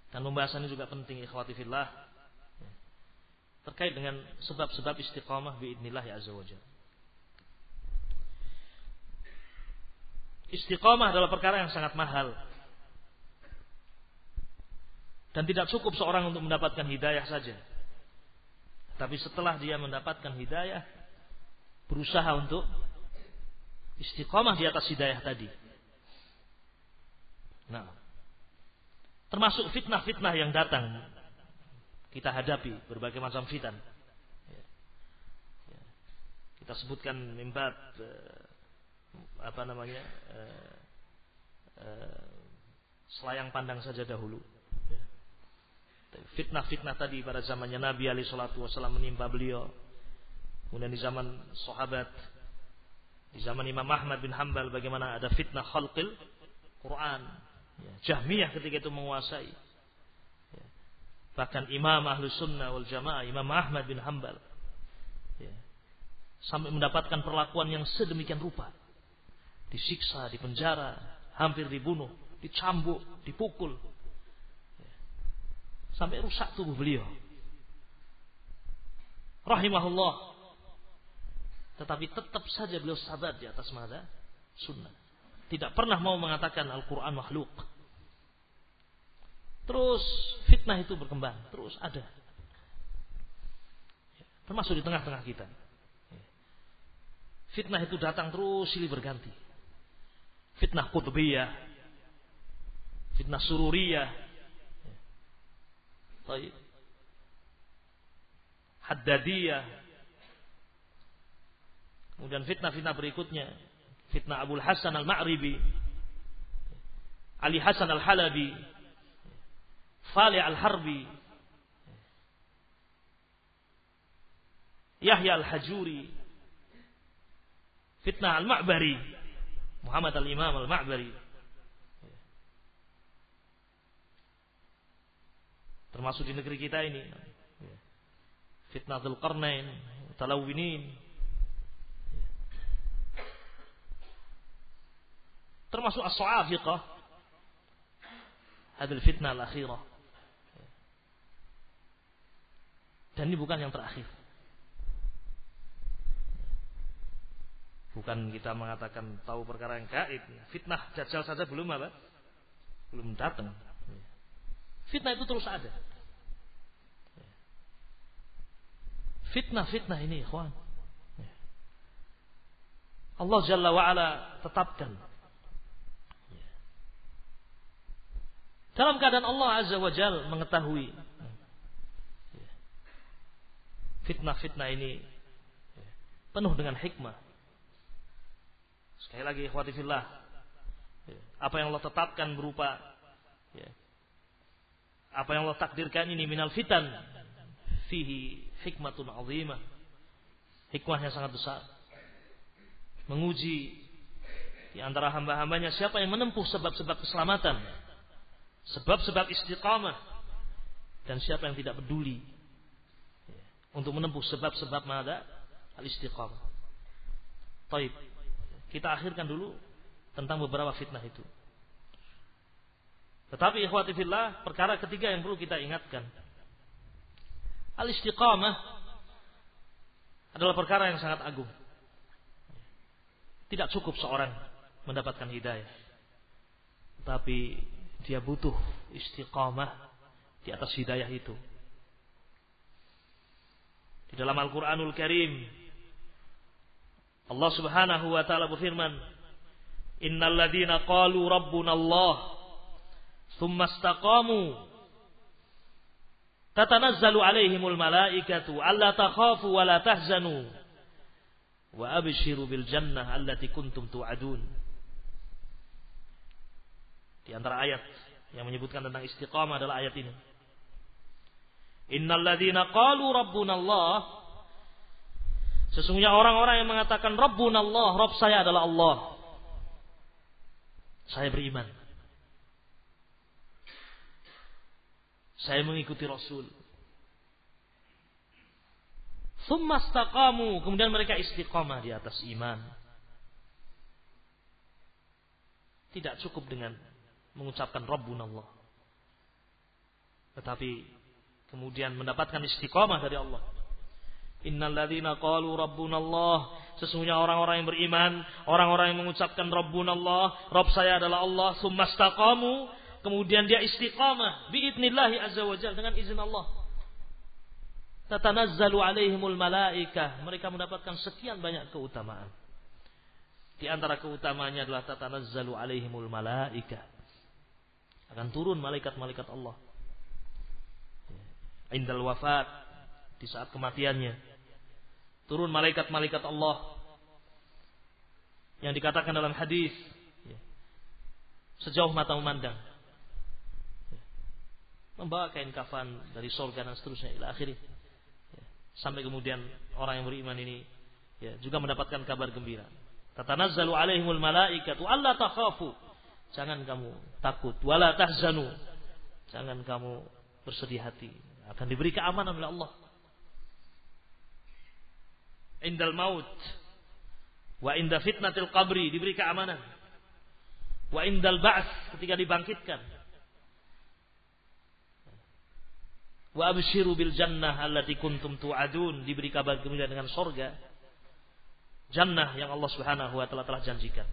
[SPEAKER 1] Dan pembahasan ini juga penting ikhwati fillah, terkait dengan sebab-sebab istiqamah biidznillah azza wajalla. Istiqamah adalah perkara yang sangat mahal. Dan tidak cukup seorang untuk mendapatkan hidayah saja. Tapi setelah dia mendapatkan hidayah, berusaha untuk istiqamah di atas hidayah tadi. Nah, termasuk fitnah-fitnah yang datang, kita hadapi berbagai macam fitnah. Kita sebutkan mimbat selayang pandang saja dahulu. Fitnah-fitnah tadi pada zamannya Nabi alaihi salatu wasallam menimpa beliau. Kemudian di zaman sahabat, di zaman Imam Ahmad bin Hanbal, bagaimana ada fitnah khalqil Quran. Jahmiyah ketika itu menguasai. Bahkan Imam Ahlus Sunnah wal Jamaah, Imam Ahmad bin Hanbal, Ya. Sampai mendapatkan perlakuan yang sedemikian rupa. Disiksa, dipenjara, hampir dibunuh, dicambuk, dipukul. Ya. Sampai rusak tubuh beliau. Rahimahullah. Tetapi tetap saja beliau sabar di atas mazhab sunnah. Tidak pernah mau mengatakan Al-Quran makhluk. Terus fitnah itu berkembang. Terus ada. Termasuk di tengah-tengah kita. Fitnah itu datang terus silih berganti. Fitnah Qutbiyah. Fitnah Sururiyah. Haddadiyah. Kemudian fitnah-fitnah berikutnya. Fitnah Abul Hasan Al-Ma'ribi. Ali Hasan Al-Halabi. Fali Al-Harbi. Yahya Al-Hajuri. Fitnah Al-Ma'bari. Muhammad Al-Imam Al-Ma'bari. Termasuk di negeri kita ini. Fitnah Dzulqarnain, Talawinin. Termasuk as-Su'afiqah. Hadil fitnah al-akhirah. Dan ini bukan yang terakhir. Bukan kita mengatakan tahu perkara yang gaib. Fitnah Dajjal saja belum apa? Belum datang. Fitnah itu terus ada. Fitnah-fitnah ini, ikhwan. Allah Jalla wa'ala tetapkan. Dalam keadaan Allah Azza wa Jalla mengetahui fitnah-fitnah ini penuh dengan hikmah. Sekali lagi ikhwati fillah, apa yang Allah tetapkan berupa apa yang Allah takdirkan ini minal fitan fihi hikmatun azimah. Hikmahnya sangat besar. Menguji di antara hamba-hambanya siapa yang menempuh sebab-sebab keselamatan, sebab-sebab istiqamah, dan siapa yang tidak peduli untuk menempuh sebab-sebab mana al-istiqamah. Baik, kita akhirkan dulu tentang beberapa fitnah itu. Tetapi ikhwati fillah, perkara ketiga yang perlu kita ingatkan, al-istiqamah adalah perkara yang sangat agung. Tidak cukup seorang mendapatkan hidayah, tapi dia butuh istiqamah di atas hidayah itu. Di dalam Al-Quranul Karim, Allah Subhanahu wa ta'ala berfirman, innal ladzina qalu rabbuna Allah tsumma istaqamu tatanazzalu alaihimul malaikatu alla takhafu wa la tahzanu wa abshiru bil jannah allati kuntum tu'adun. Di antara ayat yang menyebutkan tentang istiqamah adalah ayat ini. Innal ladzina qalu rabbuna Allah, sesungguhnya orang-orang yang mengatakan rabbuna Allah, Rabb saya adalah Allah, saya beriman, saya mengikuti Rasul. Tsumma istaqamu, kemudian mereka istiqamah di atas iman. Tidak cukup dengan mengucapkan Rabbuna Allah, tetapi kemudian mendapatkan istiqamah dari Allah. Innal ladzina qalu Rabbuna Allah, sesungguhnya orang-orang yang beriman, orang-orang yang mengucapkan Rabbuna Allah, Rabb saya adalah Allah, tsumma istaqamu, kemudian dia istiqamah biidznillah azza wajalla, dengan izin Allah. Tatanazzalu alaihimul malaikah, mereka mendapatkan sekian banyak keutamaan. Di antara keutamaannya adalah tatanazzalu alaihimul malaikah, akan turun malaikat-malaikat Allah indal wafat, di saat kematiannya. Turun malaikat-malaikat Allah yang dikatakan dalam hadis sejauh mata memandang, membawa kain kafan dari surga dan seterusnya ila akhirih. Sampai kemudian orang yang beriman ini juga mendapatkan kabar gembira. Tatanazzalu alaihimul malaikatu alla takhafu, jangan kamu takut, wala tahzanu, jangan kamu bersedih hati, akan diberi keamanan oleh Allah. indal maut, wa inda fitnatil qabri, diberi keamanan, wa indal ba'ts, ketika dibangkitkan, wa abshiru bil jannah allati kuntum tu'adun, diberi kabar gembira dengan surga, jannah yang Allah Subhanahu wa taala telah janjikan.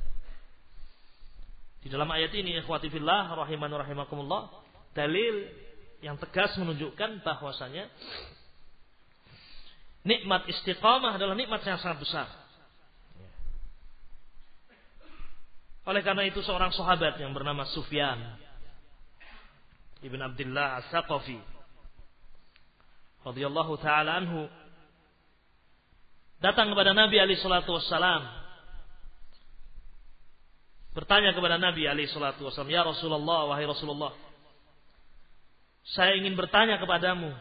[SPEAKER 1] Di dalam ayat ini, ikhwati fillah rahimani rahimakumullah, dalil yang tegas menunjukkan bahwasanya nikmat istiqamah adalah nikmat yang sangat besar. Oleh karena itu seorang sahabat yang bernama Sufyan ibn Abdullah As-Saqafi radhiyallahu taala anhu datang kepada Nabi alaihi salatu wassalam, bertanya kepada Nabi alaihi salatu wassalam, "Ya Rasulullah, wahai Rasulullah, saya ingin bertanya kepadamu,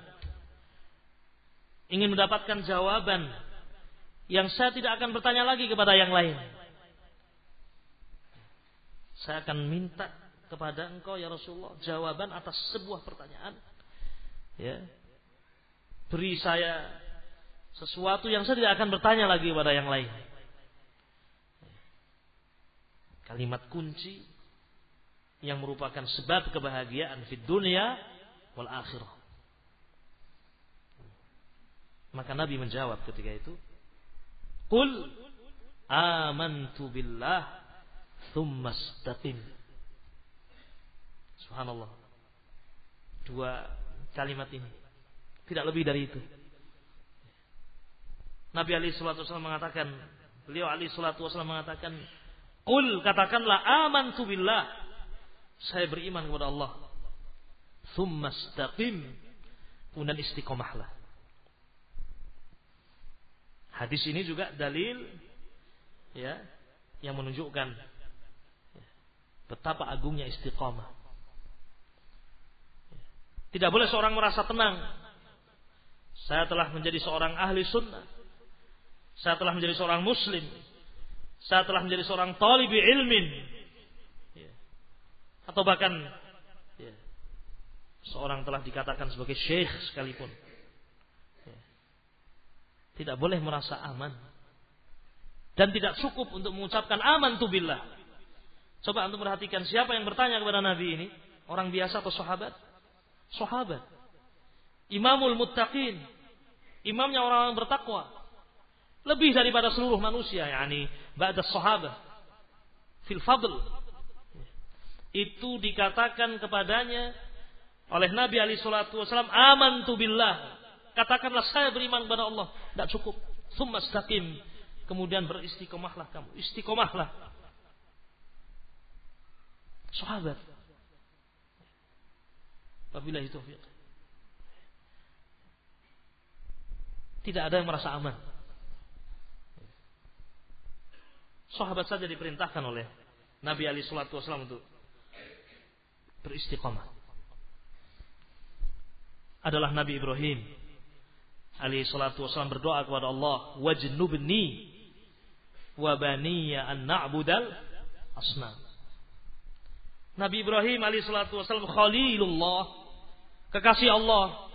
[SPEAKER 1] ingin mendapatkan jawaban yang saya tidak akan bertanya lagi kepada yang lain. Saya akan minta kepada engkau ya Rasulullah jawaban atas sebuah pertanyaan. Ya. Beri saya sesuatu yang saya tidak akan bertanya lagi kepada yang lain." Kalimat kunci yang merupakan sebab kebahagiaan fid dunya wal akhirah. Maka Nabi menjawab ketika itu, "Qul amantu billah tsumma istaqim." Subhanallah. Dua kalimat ini, tidak lebih dari itu. Nabi alaihi salatu wasallam mengatakan, beliau alaihi salatu wasallam mengatakan, "Qul, katakanlah amantu billah, saya beriman kepada Allah. Tsumma istaqim, kemudian istiqomahlah." Hadis ini juga dalil ya yang menunjukkan betapa agungnya istiqomah. Tidak boleh seorang merasa tenang, saya telah menjadi seorang ahli sunnah, saya telah menjadi seorang muslim, saya telah menjadi seorang talibi ilmin, atau bahkan seorang telah dikatakan sebagai syekh sekalipun. Tidak boleh merasa aman. Dan tidak cukup untuk mengucapkan amantu billah. Coba antum perhatikan siapa yang bertanya kepada Nabi ini? Orang biasa atau sahabat? Sahabat. Imamul muttaqin. Imamnya orang-orang bertakwa. Lebih daripada seluruh manusia. Yani ba'da sahabat. Fil fadl. Itu dikatakan kepadanya oleh Nabi alaihi salatu wasallam, amantu billah. Katakanlah saya beriman kepada Allah. Tidak cukup. Tsumma istaqim. Kemudian beristiqomahlah kamu. Istiqomahlah. Sahabat. Wabillahi taufiq. Tidak ada yang merasa aman. Sahabat saja diperintahkan oleh Nabi alaihi salatu wasallam untuk beristiqomah. Adalah Nabi Ibrahim alaihi salatu wasallam berdoa kepada Allah, "Wajnubni wa baniya an na'budal asnam." Nabi Ibrahim alaihi salatu wasallam khalilullah, kekasih Allah,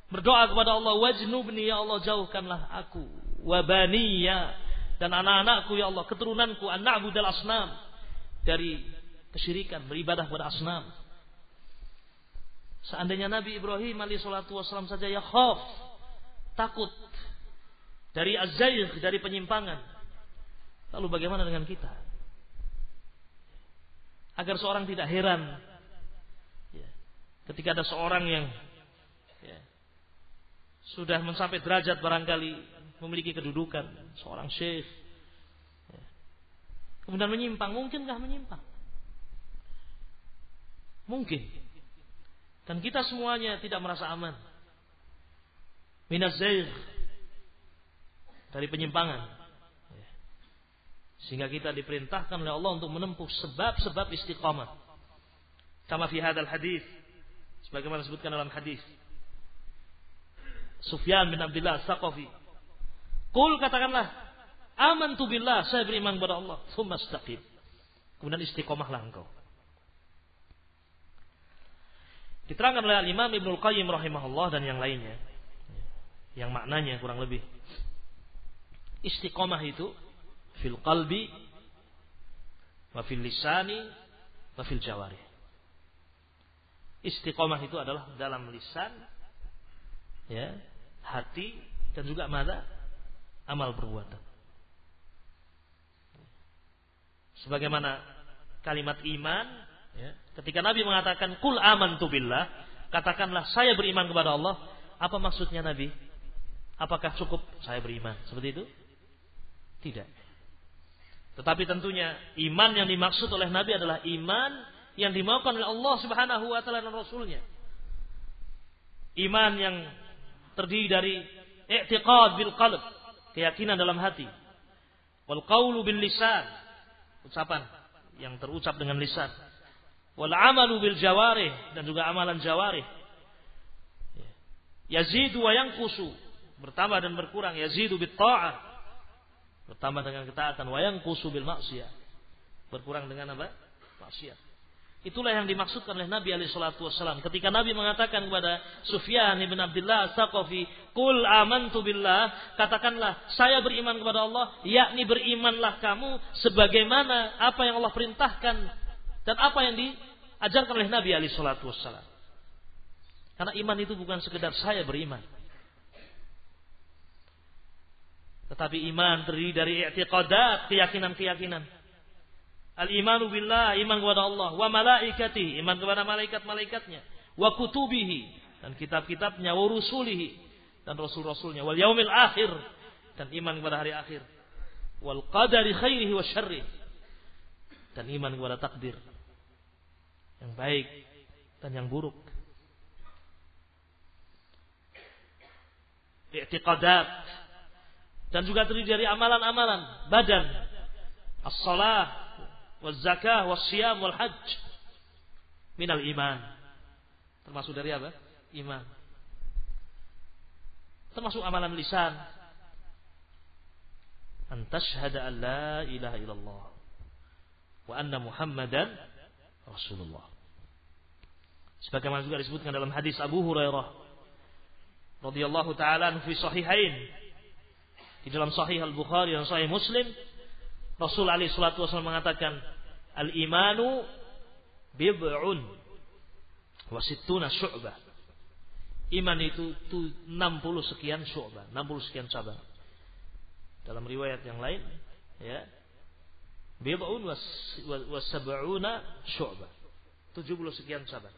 [SPEAKER 1] berdoa kepada Allah, "Wajnubni, ya Allah jauhkanlah aku, wa baniya, dan anak-anakku ya Allah, keturunanku, an na'budal asnam, dari kesyirikan, beribadah kepada asnam." Seandainya Nabi Ibrahim alaihi salatu wasallam saja ya khaf, takut dari az-zaygh, dari penyimpangan, lalu bagaimana dengan kita? Agar seorang tidak heran ketika ada seorang yang sudah mencapai derajat barangkali memiliki kedudukan seorang syekh, kemudian menyimpang. Mungkinkah menyimpang? Mungkin. Dan kita semuanya tidak merasa aman minaz zaygh, dari penyimpangan. Sehingga kita diperintahkan oleh Allah untuk menempuh sebab-sebab istiqamah. Kama fi hadzal hadis, sebagaimana disebutkan dalam hadis Sufyan bin Abdullah As-Saqafi, "Qul, katakanlah amantu billah, saya beriman kepada Allah, tsumma istaqim." Kemudian istiqomahlah engkau. Diterangkan oleh Imam Ibnul Qayyim rahimahullah dan yang lainnya, yang maknanya kurang lebih Istiqomah itu fil qalbi wa fil lisani wa fil jawarih. Istiqomah itu adalah dalam lisan, ya, hati, dan juga mata, amal perbuatan. Sebagaimana kalimat iman, ya, ketika Nabi mengatakan qul amantu billah, katakanlah saya beriman kepada Allah. Apa maksudnya Nabi? Apakah cukup saya beriman? Seperti itu? Tidak. Tetapi tentunya iman yang dimaksud oleh Nabi adalah iman yang dimaukan oleh Allah Subhanahu wa taala dan Rasulnya. Iman yang terdiri dari i'tiqad bil qalb, keyakinan dalam hati. Wal qaulu bil lisan, ucapan yang terucap dengan lisan. Wal amalu bil jawarih, dan juga amalan jawarih. Yazidu wa yanqusu, bertambah dan berkurang. Yazidu bit ta'ah, bertambah dengan ketaatan. Wa yanqusu bil maksiyah, berkurang dengan apa? Maksiat. Itulah yang dimaksudkan oleh Nabi alaihi salatu wasallam ketika Nabi mengatakan kepada Sufyan bin Abdullah As-Saqafi, "Qul amantu billah," katakanlah saya beriman kepada Allah, yakni berimanlah kamu sebagaimana apa yang Allah perintahkan dan apa yang diajarkan oleh Nabi alaihi salatu wasallam. Karena iman itu bukan sekedar saya beriman, tetapi iman terdiri dari i'tiqadat, keyakinan-keyakinan. Al-imanu billah, iman kepada Allah, wa malaikatihi, iman kepada malaikat-malaikatnya, wa kutubihi, dan kitab-kitabnya, wa rusulihi, dan rasul-rasulnya, wal yaumil akhir, dan iman kepada hari akhir, wal qadari khairihi wa syarrihi, dan iman kepada takdir yang baik dan yang buruk. I'tiqadat, dan juga terdiri dari amalan-amalan badan, as-salah, waz-zakah, was-siyam, wal-hajj, minal iman. Termasuk dari apa? Iman. Termasuk amalan lisan. An tashhada an la ilaha illallah wa anna Muhammadan Rasulullah. Sebagaimana juga disebutkan dalam hadis Abu Hurairah radhiyallahu taala fi sahihain, di dalam Sahih Al-Bukhari dan Sahih Muslim, Rasul alaihi salatu wasallam mengatakan, al-imanu bid'un wa sittuna syu'bah. Iman itu 60 sekian syu'bah, 60 sekian cabang. Dalam riwayat yang lain, ya, bid'un wa sab'una syu'bah, 70 sekian cabang.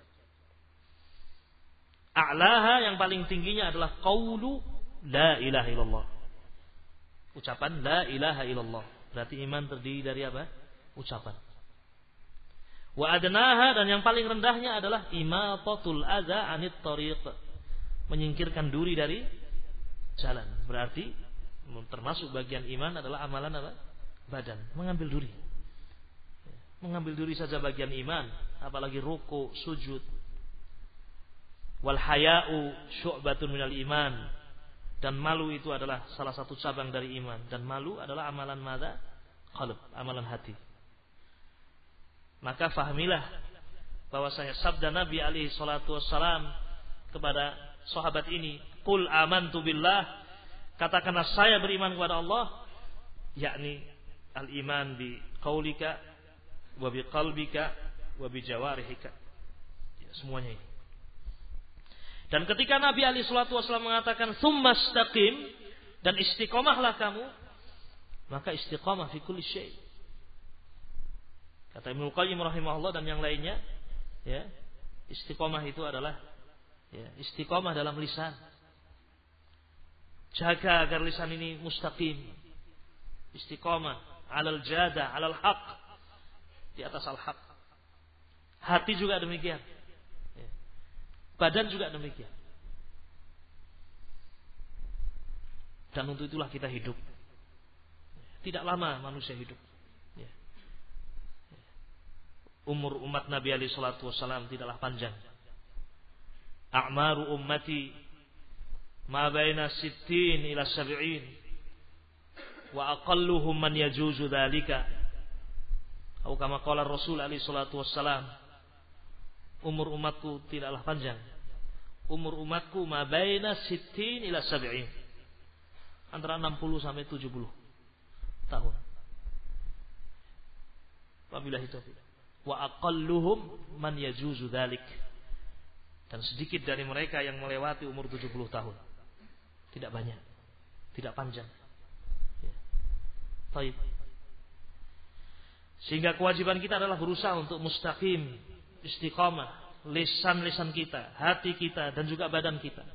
[SPEAKER 1] A'laha, yang paling tingginya adalah qaulu la ilaha illallah. Ucapan la ilaha illallah. Berarti iman terdiri dari apa? Ucapan. Wa adnaha, dan yang paling rendahnya adalah imatatul adza anit thariq, menyingkirkan duri dari jalan. Berarti termasuk bagian iman adalah amalan apa? Badan, mengambil duri. Mengambil duri saja bagian iman, apalagi ruku, sujud. Wal haya'u syu'batun minal iman, dan malu itu adalah salah satu cabang dari iman. Dan malu adalah amalan mata, qalb, amalan hati. Maka fahamilah bahwasanya sabda Nabi alaihi salatu wassalam kepada sahabat ini, qul amantu billah, katakanlah saya beriman kepada Allah, yakni al-iman bi qaulika wa bi qalbika wa bi jawarihika, ya, semuanya ini. Dan ketika Nabi alaihi salatu wasallam mengatakan tsumastaqim, dan istiqomahlah kamu, maka istiqomah fi kulli syai. Kata Ibnu Qayyim rahimahullah dan yang lainnya, ya, istiqomah itu adalah, ya, istiqomah dalam lisan. Jaga agar lisan ini mustaqim, istiqomah alal jada, alal haq, di atas al haq. Hati juga demikian. Badan juga demikian. Dan untuk itulah kita hidup. Tidak lama manusia hidup. Umur umat Nabi alaihi salatu wassalam tidaklah panjang. A'maru ummati ma baina 60 ila 70 wa aqalluhum man yajuzu dzalika. Atau kama qala Rasul alaihi salatu wassalam, umur umatku tidaklah panjang. Umur umatku ma baina 60 ila 70. antara 60 sampai 70 tahun. Wabillahi taufiq. Wa aqalluhum man yajuzu dzalik. Dan sedikit dari mereka yang melewati umur 70 tahun. Tidak banyak, tidak panjang. Ya. Baik. Sehingga kewajiban kita adalah berusaha untuk mustaqim, istiqamah, lisan-lisan kita, hati kita, dan juga badan kita.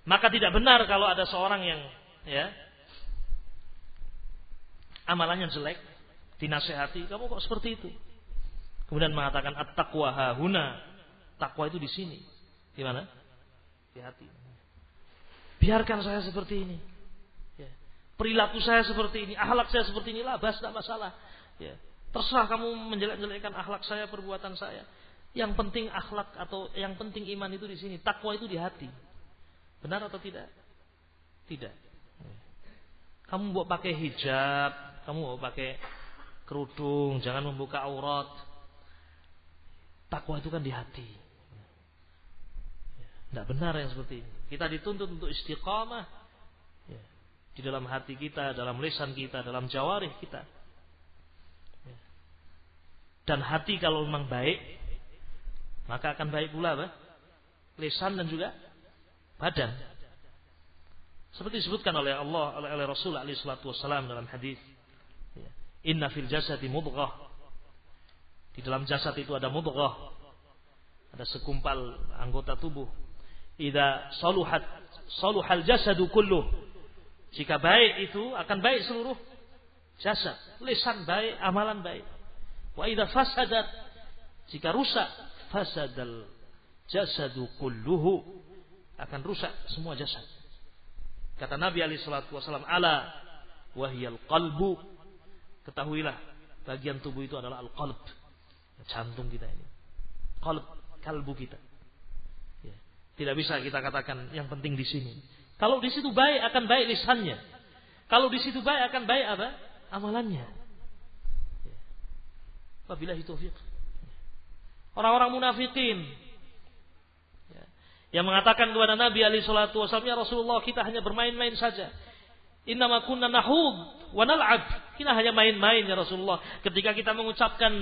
[SPEAKER 1] Maka tidak benar kalau ada seorang yang amalannya jelek, dinasehati, kamu kok seperti itu? Kemudian mengatakan at-taqwa hahuna, takwa itu di sini. Di mana? Di hati. Biarkan saya seperti ini. Ya. Perilaku saya seperti ini, akhlak saya seperti inilah, tidak masalah. Ya. Terserah kamu menjelek-jelekkan akhlak saya, perbuatan saya. Yang penting akhlak atau yang penting iman itu di sini. Takwa itu di hati. Benar atau tidak? Tidak. Kamu mau pakai hijab, kamu mau pakai kerudung, jangan membuka aurat. Takwa itu kan di hati. Tidak benar yang seperti ini. Kita dituntut untuk istiqamah di dalam hati kita, dalam lisan kita, dalam jawarih kita. Dan hati kalau memang baik, maka akan baik pula lisan dan juga badan. Seperti disebutkan oleh Allah, oleh Rasul alaihi salatu wasallam dalam hadis. Inna fil jasadi mudghah. Di dalam jasad itu ada mudghah. Ada segumpal anggota tubuh. Idza saluhal jasadu kulluh. Jika baik itu akan baik seluruh jasad. Lisan baik, amalan baik. Wa idza fasadat, jika rusak, fasadal jasadu kulluhu, akan rusak semua jasad. Kata Nabi alaihi salatu wasallam, ala wahyal qalbu, ketahuilah bagian tubuh itu adalah al-qalb, jantung kita ini. Kalbu kita. Ya. Tidak bisa kita katakan yang penting di sini. Kalau di situ baik akan baik lisannya. Kalau di situ baik akan baik apa? Amalannya. Ya. Wabillahi taufiq. Orang-orang munafikin yang mengatakan kepada Nabi alaihi salatu wasallam, ya Rasulullah, kita hanya bermain-main saja. Innama kunna nahud wa nal'ab. Kita hanya main-main ya Rasulullah. Ketika kita mengucapkan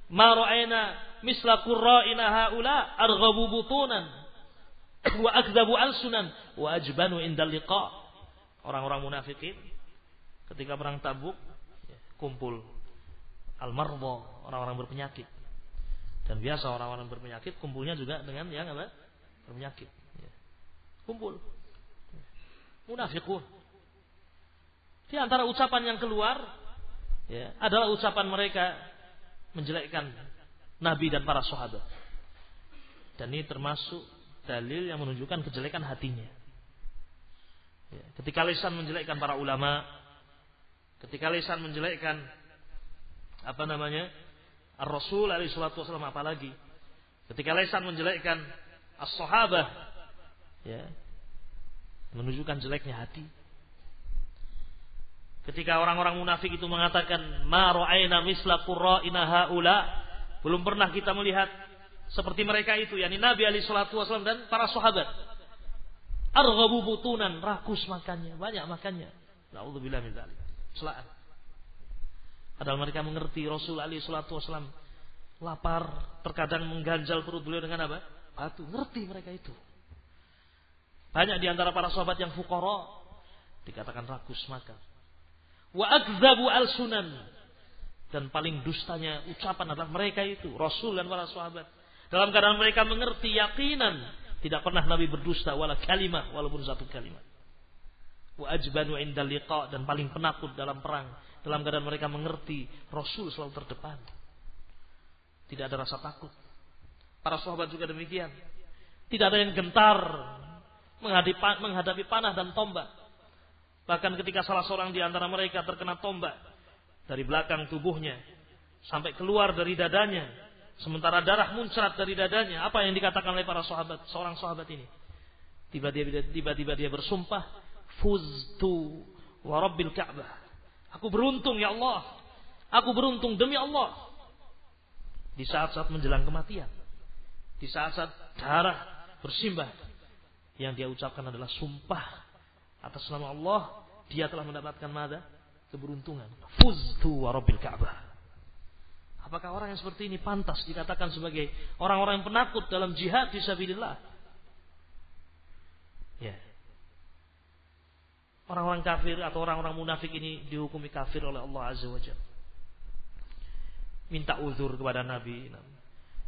[SPEAKER 1] ma ra'ayna misla qurra'ina haula arghabu butunan wa akdzabu alsunan wa ajbanu indal liqa. Orang-orang munafikin ketika perang Tabuk kumpul al-marḍa, orang-orang berpenyakit. Dan biasa orang-orang berpenyakit kumpulnya juga dengan yang apa? Berpenyakit. Kumpul. Munafiqun. Di antara ucapan yang keluar adalah ucapan mereka menjelekkan Nabi dan para sahabat. Dan ini termasuk dalil yang menunjukkan kejelekan hatinya. Ketika lisan menjelekkan para ulama, ketika lisan menjelekkan Ar-Rasul alaihi salatu wasallam, apalagi ketika lisan menjelekkan as-sahabah, menunjukkan jeleknya hati. Ketika orang-orang munafik itu mengatakan ma ra'ayna misla qurra'ina haula, belum pernah kita melihat seperti mereka itu, yakni Nabi alaihi salatu wasallam dan para sahabat. Arghabu butunan, rakus makannya, banyak makannya. Nauzubillah min dzalik. Celaan. Padahal mereka mengerti Rasul alaihi salatu wasallam lapar, terkadang mengganjal perut beliau dengan apa? Batu. Ngerti mereka itu. Banyak di antara para sahabat yang fuqara dikatakan rakus makan. Wa akdzabu alsunan, dan paling dustanya ucapan adalah mereka itu, Rasul dan para sahabat. Dalam keadaan mereka mengerti yakinan tidak pernah Nabi berdusta wala kalimah, walaupun satu kalimat. Wa ajbanu indal liqa, dan paling penakut dalam perang dalam keadaan mereka mengerti Rasul selalu terdepan. Tidak ada rasa takut. Para sahabat juga demikian. Tidak ada yang gentar menghadapi panah dan tombak. Bahkan ketika salah seorang di antara mereka terkena tombak dari belakang tubuhnya sampai keluar dari dadanya, sementara darah muncrat dari dadanya, apa yang dikatakan oleh para sahabat? Seorang sahabat ini tiba-tiba dia bersumpah, fuztu wa rabbil ka'bah. Aku beruntung ya Allah. Aku beruntung demi Allah. Di saat-saat menjelang kematian, di saat-saat darah bersimbah, yang dia ucapkan adalah sumpah atas nama Allah, dia telah mendapatkan mada? Keberuntungan. Fuztu wa rabbil Ka'bah. Apakah orang yang seperti ini pantas dikatakan sebagai orang-orang yang penakut dalam jihad fisabilillah? Ya. Orang-orang kafir atau orang-orang munafik ini dihukumi kafir oleh Allah Azza wa Jalla. Minta uzur kepada Nabi.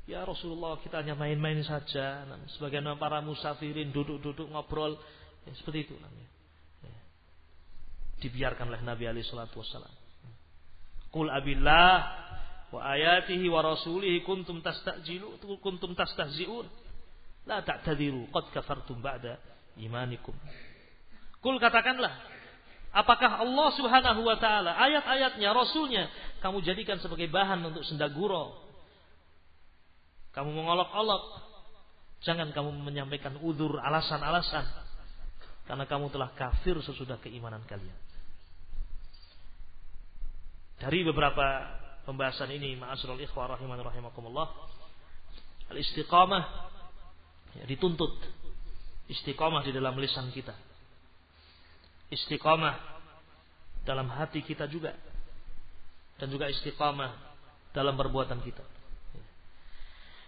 [SPEAKER 1] Ya Rasulullah, kita hanya main-main saja. Sebagian para musafirin duduk-duduk ngobrol, ya, seperti itu. Ya. Dibiarkan oleh Nabi alaihi salatu wassalam. Qul abillah wa ayatihi wa rasulihi kuntum tastahzi'un la ta'tadiru qad kafartum ba'da imanikum. Qul, katakanlah, apakah Allah Subhanahu wa taala, ayat-ayatnya, rasulnya kamu jadikan sebagai bahan untuk senda gurau? Kamu mengolok-olok. Jangan kamu menyampaikan uzur, alasan-alasan, karena kamu telah kafir sesudah keimanan kalian. Dari beberapa pembahasan ini, ma'asyiral ikhwah rahimani rahimakumullah, al-istiqamah, ya, dituntut istiqamah di dalam lisan kita, istiqamah dalam hati kita juga, dan juga istiqamah dalam perbuatan kita.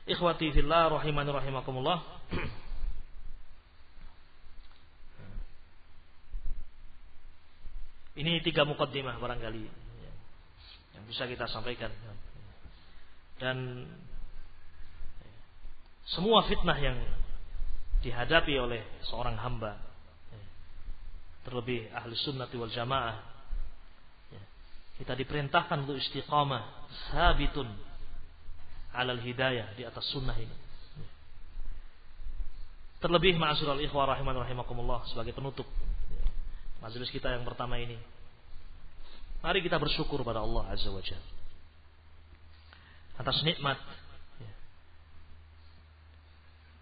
[SPEAKER 1] Ikhwati fillah rahimani rahimakumullah. Ini 3 muqaddimah barangkali yang bisa kita sampaikan. Dan semua fitnah yang dihadapi oleh seorang hamba, terlebih ahli sunnati wal jamaah, kita diperintahkan untuk istiqamah, sabitun alal hidayah, di atas sunnah ini. Terlebih ma'asyiral ikhwah rahiman rahimakumullah, sebagai penutup majelis kita yang pertama ini, mari kita bersyukur pada Allah Azza wa Jalla atas nikmat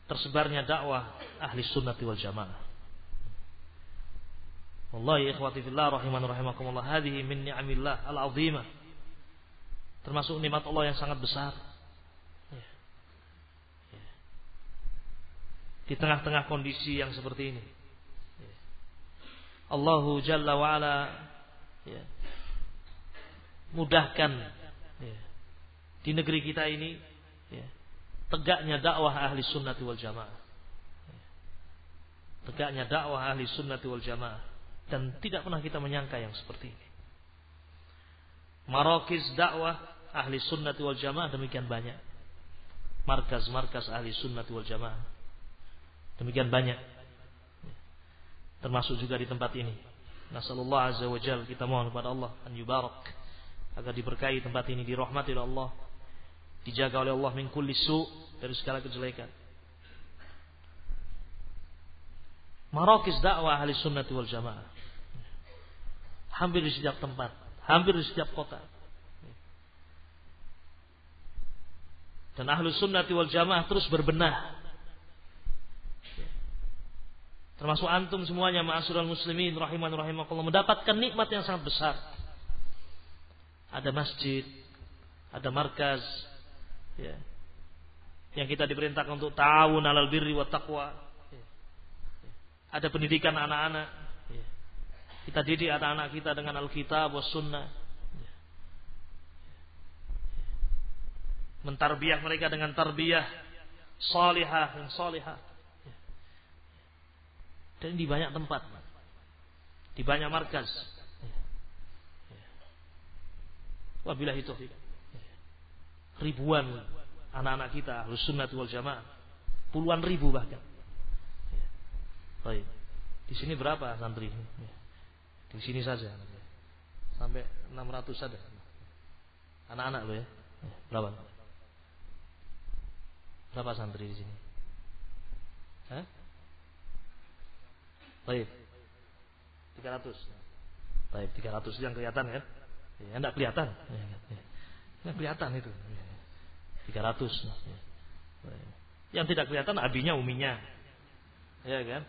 [SPEAKER 1] tersebarnya dakwah ahli sunnati wal jamaah. Wallahi ikhwati fillah rahiman rahimakumullah, hadhihi min ni'amillah al-'azimah, termasuk nikmat Allah yang sangat besar. Di tengah-tengah kondisi yang seperti ini, Allahu Jalla wa'ala mudahkan di negeri kita ini tegaknya dakwah ahli sunnati wal jamaah, tegaknya dakwah ahli sunnati wal jamaah, dan tidak pernah kita menyangka yang seperti ini. Marakiz dakwah ahli sunnati wal jamaah demikian banyak, markaz-markaz ahli sunnati wal jamaah demikian banyak, termasuk juga di tempat ini. Nasallallahu azza wa jalla, kita mohon kepada Allah an yubarak, agar diberkahi tempat ini, dirahmati oleh Allah, dijaga oleh Allah min kulli su', dari segala kejelekan. Marakiz dakwah ahli sunnati wal jamaah hampir di setiap tempat, hampir di setiap kota. Dan ahli sunnati wal jamaah terus berbenah, termasuk antum semuanya ma'asyiral muslimin rahiman rahimakumullah, mendapatkan nikmat yang sangat besar. Ada masjid, ada markaz, ya, yang kita diperintahkan untuk ta'awun 'alal birri wat taqwa. Ada pendidikan anak-anak, ya. Kita didik anak-anak kita dengan Alkitab was sunnah, ya. Mentarbiyah mereka dengan tarbiyah salihah yang salihah. Dan di banyak tempat, di banyak markaz. Wabillahi taufiq. Ribuan anak-anak kita Ahlus Sunnah wal Jamaah, puluhan ribu bahkan. Baik. Di sini berapa santri? Di sini saja sampai 600 ada. Anak-anak lo ya. Berapa? Berapa santri di sini? Hah? Baik. 300. Baik, 300 yang kelihatan kan? Ya, enggak kelihatan. Yang kelihatan itu. 300. Yang tidak kelihatan abinya uminya. Ya kan?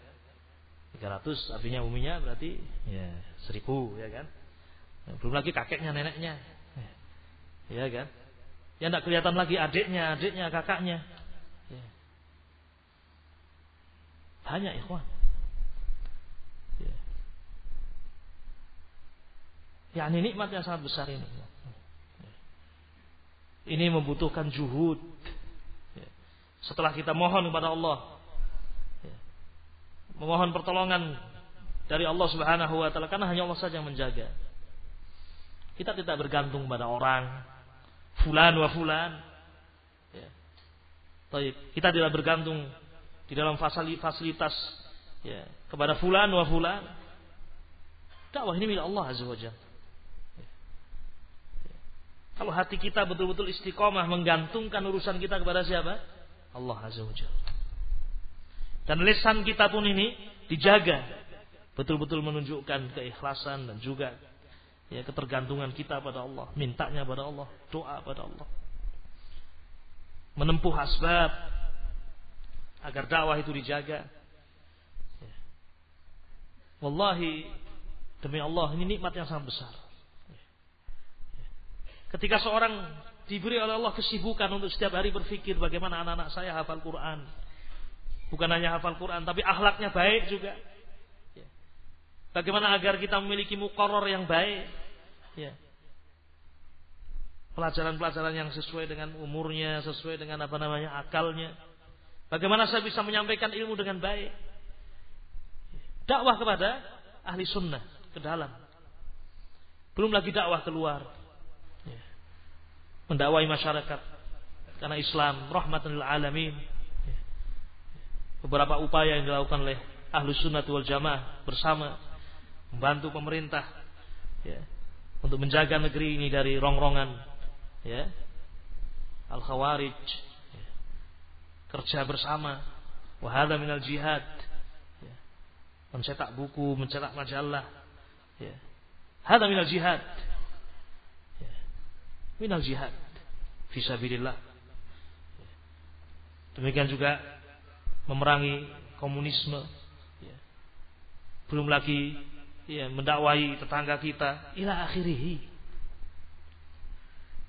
[SPEAKER 1] 300 abinya uminya berarti ya 1000 ya kan? Belum lagi kakeknya, neneknya. Ya kan? Yang enggak kelihatan lagi adiknya, kakaknya. Ya. Banyak ikhwan. Ya. yakni nikmat yang sangat besar ini. Ini membutuhkan juhud. Setelah kita mohon kepada Allah, memohon pertolongan dari Allah Subhanahu wa taala, karena hanya Allah saja yang menjaga. Kita tidak bergantung pada orang, fulan wa fulan. Kita tidak bergantung di dalam fasilitas kepada fulan wa fulan. Dakwah ini milik Allah Azza wa Jalla. Kalau hati kita betul-betul istiqomah menggantungkan urusan kita kepada siapa? Allah Azza wa Jalla. Dan lisan kita pun ini dijaga, betul-betul menunjukkan keikhlasan dan juga ketergantungan kita pada Allah, mintanya pada Allah, doa pada Allah. Menempuh asbab agar dakwah itu dijaga. Wallahi, demi Allah, ini nikmat yang sangat besar. Ketika seorang diberi oleh Allah kesibukan untuk setiap hari berpikir bagaimana anak-anak saya hafal Quran. Bukan hanya hafal Quran, tapi akhlaknya baik juga. Bagaimana agar kita memiliki muqarrar yang baik. Pelajaran-pelajaran yang sesuai dengan umurnya, sesuai dengan akalnya. Bagaimana saya bisa menyampaikan ilmu dengan baik. Dakwah kepada ahli sunnah, ke dalam. Belum lagi dakwah keluar. Mendakwai masyarakat. Karena Islam rahmatan lil alamin. Beberapa upaya yang dilakukan oleh ahlu sunnah wal jamaah bersama membantu pemerintah untuk menjaga negeri ini dari rongrongan al-khawarij, kerja bersama, wa hadza minal jihad, mencetak buku, mencetak majalah, hadza minal jihad, minal jihad fi sabilillah. Demikian juga memerangi komunisme, belum lagi mendakwai tetangga kita ila akhirih.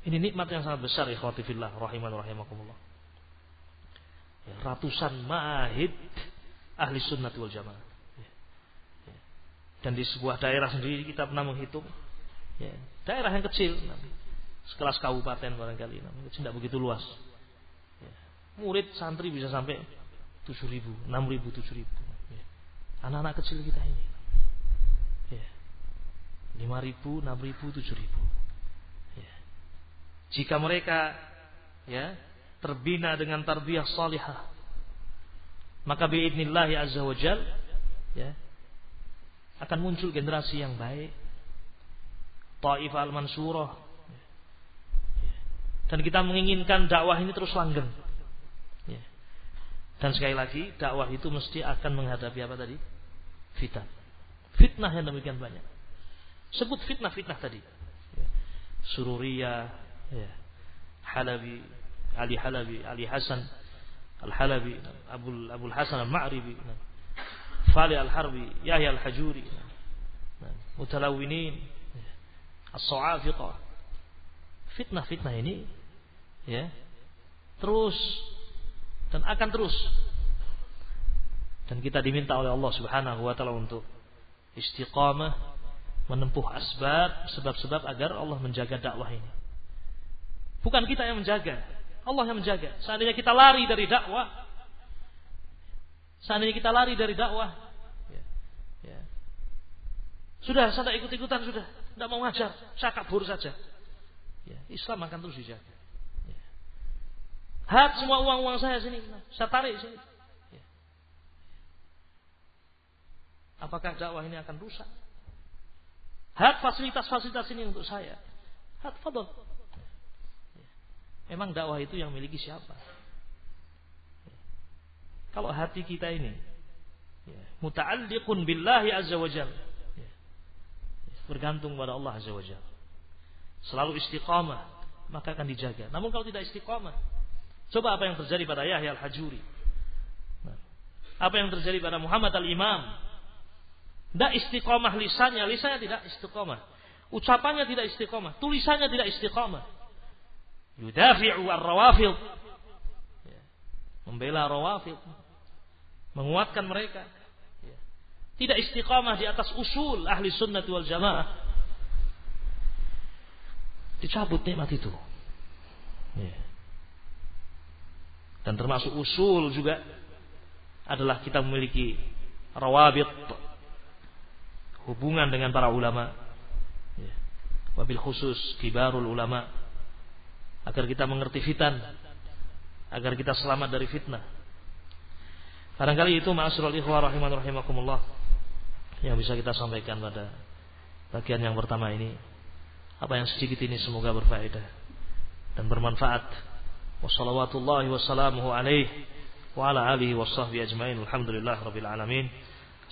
[SPEAKER 1] Ini nikmat yang sangat besar, ikhwati fillah rahiman rahimakumullah. Ratusan ma'ahid ahli sunnah wal jamaah. Dan di sebuah daerah sendiri kita pernah menghitung, daerah yang kecil, sekelas kabupaten barangkali, tidak begitu luas. Murid santri bisa sampai 7.000, 6.000, 7.000. Anak-anak kecil kita ini 5.000, 6.000, 7.000. Jika mereka terbina dengan tarbiyah salihah, maka biidznillah azza wa jal akan muncul generasi yang baik, Taifah al-Mansurah. Dan kita menginginkan dakwah ini terus langgeng. Dan sekali lagi, dakwah itu mesti akan menghadapi apa tadi? Fitnah yang demikian banyak. Sebut fitnah-fitnah tadi. Sururiyah, Halabi, Ali Hasan Al-Halabi, Abul Hasan Al-Ma'ribi, Fali Al-Harbi, Yahya Al-Hajuri, Mutalawinin, As-Sa'afiqah. Fitnah-fitnah ini terus dan akan terus. Dan kita diminta oleh Allah Subhanahu wa taala untuk istiqamah, menempuh sebab-sebab agar Allah menjaga dakwah ini. Bukan kita yang menjaga, Allah yang menjaga. Seandainya kita lari dari dakwah, sudah, saya ikut-ikutan sudah, tidak mau ngajar, saya kabur saja. Islam akan terus dijaga. Hat semua uang-uang saya sini, saya tarik sini. Apakah dakwah ini akan rusak? Hat fasilitas-fasilitas ini untuk saya. Hat fadl. Emang dakwah itu yang miliki siapa? Kalau hati kita ini muta'alliqun billahi azza wa jalla, bergantung pada Allah azza wa jalla, selalu istiqamah, maka akan dijaga. Namun kalau tidak istiqamah, coba apa yang terjadi pada Yahya Al-Hajuri, apa yang terjadi pada Muhammad Al-Imam. Tidak istiqamah lisannya tidak istiqamah, ucapannya tidak istiqamah, tulisannya tidak istiqamah. Yudafi'u ar-rawafid, membela rawafid, menguatkan mereka. Tidak istiqamah di atas usul ahli sunnah wal jamaah. dicabut nikmat itu. Ya. Dan termasuk usul juga adalah kita memiliki rawabit, hubungan dengan para ulama, ya. Wabil khusus kibarul ulama, agar kita mengerti fitan, agar kita selamat dari fitnah. Barangkali itu ma'asyiral ikhwah rahiman rahimakumullah yang bisa kita sampaikan pada bagian yang pertama ini. Apa yang sedikit ini semoga berfaedah dan bermanfaat. Wassalawatullahi wassalamuhu alaihi wa ala alihi wa sahbihi ajmain. Alhamdulillah rabbil alamin.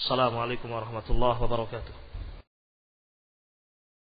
[SPEAKER 1] Assalamualaikum warahmatullahi wabarakatuh.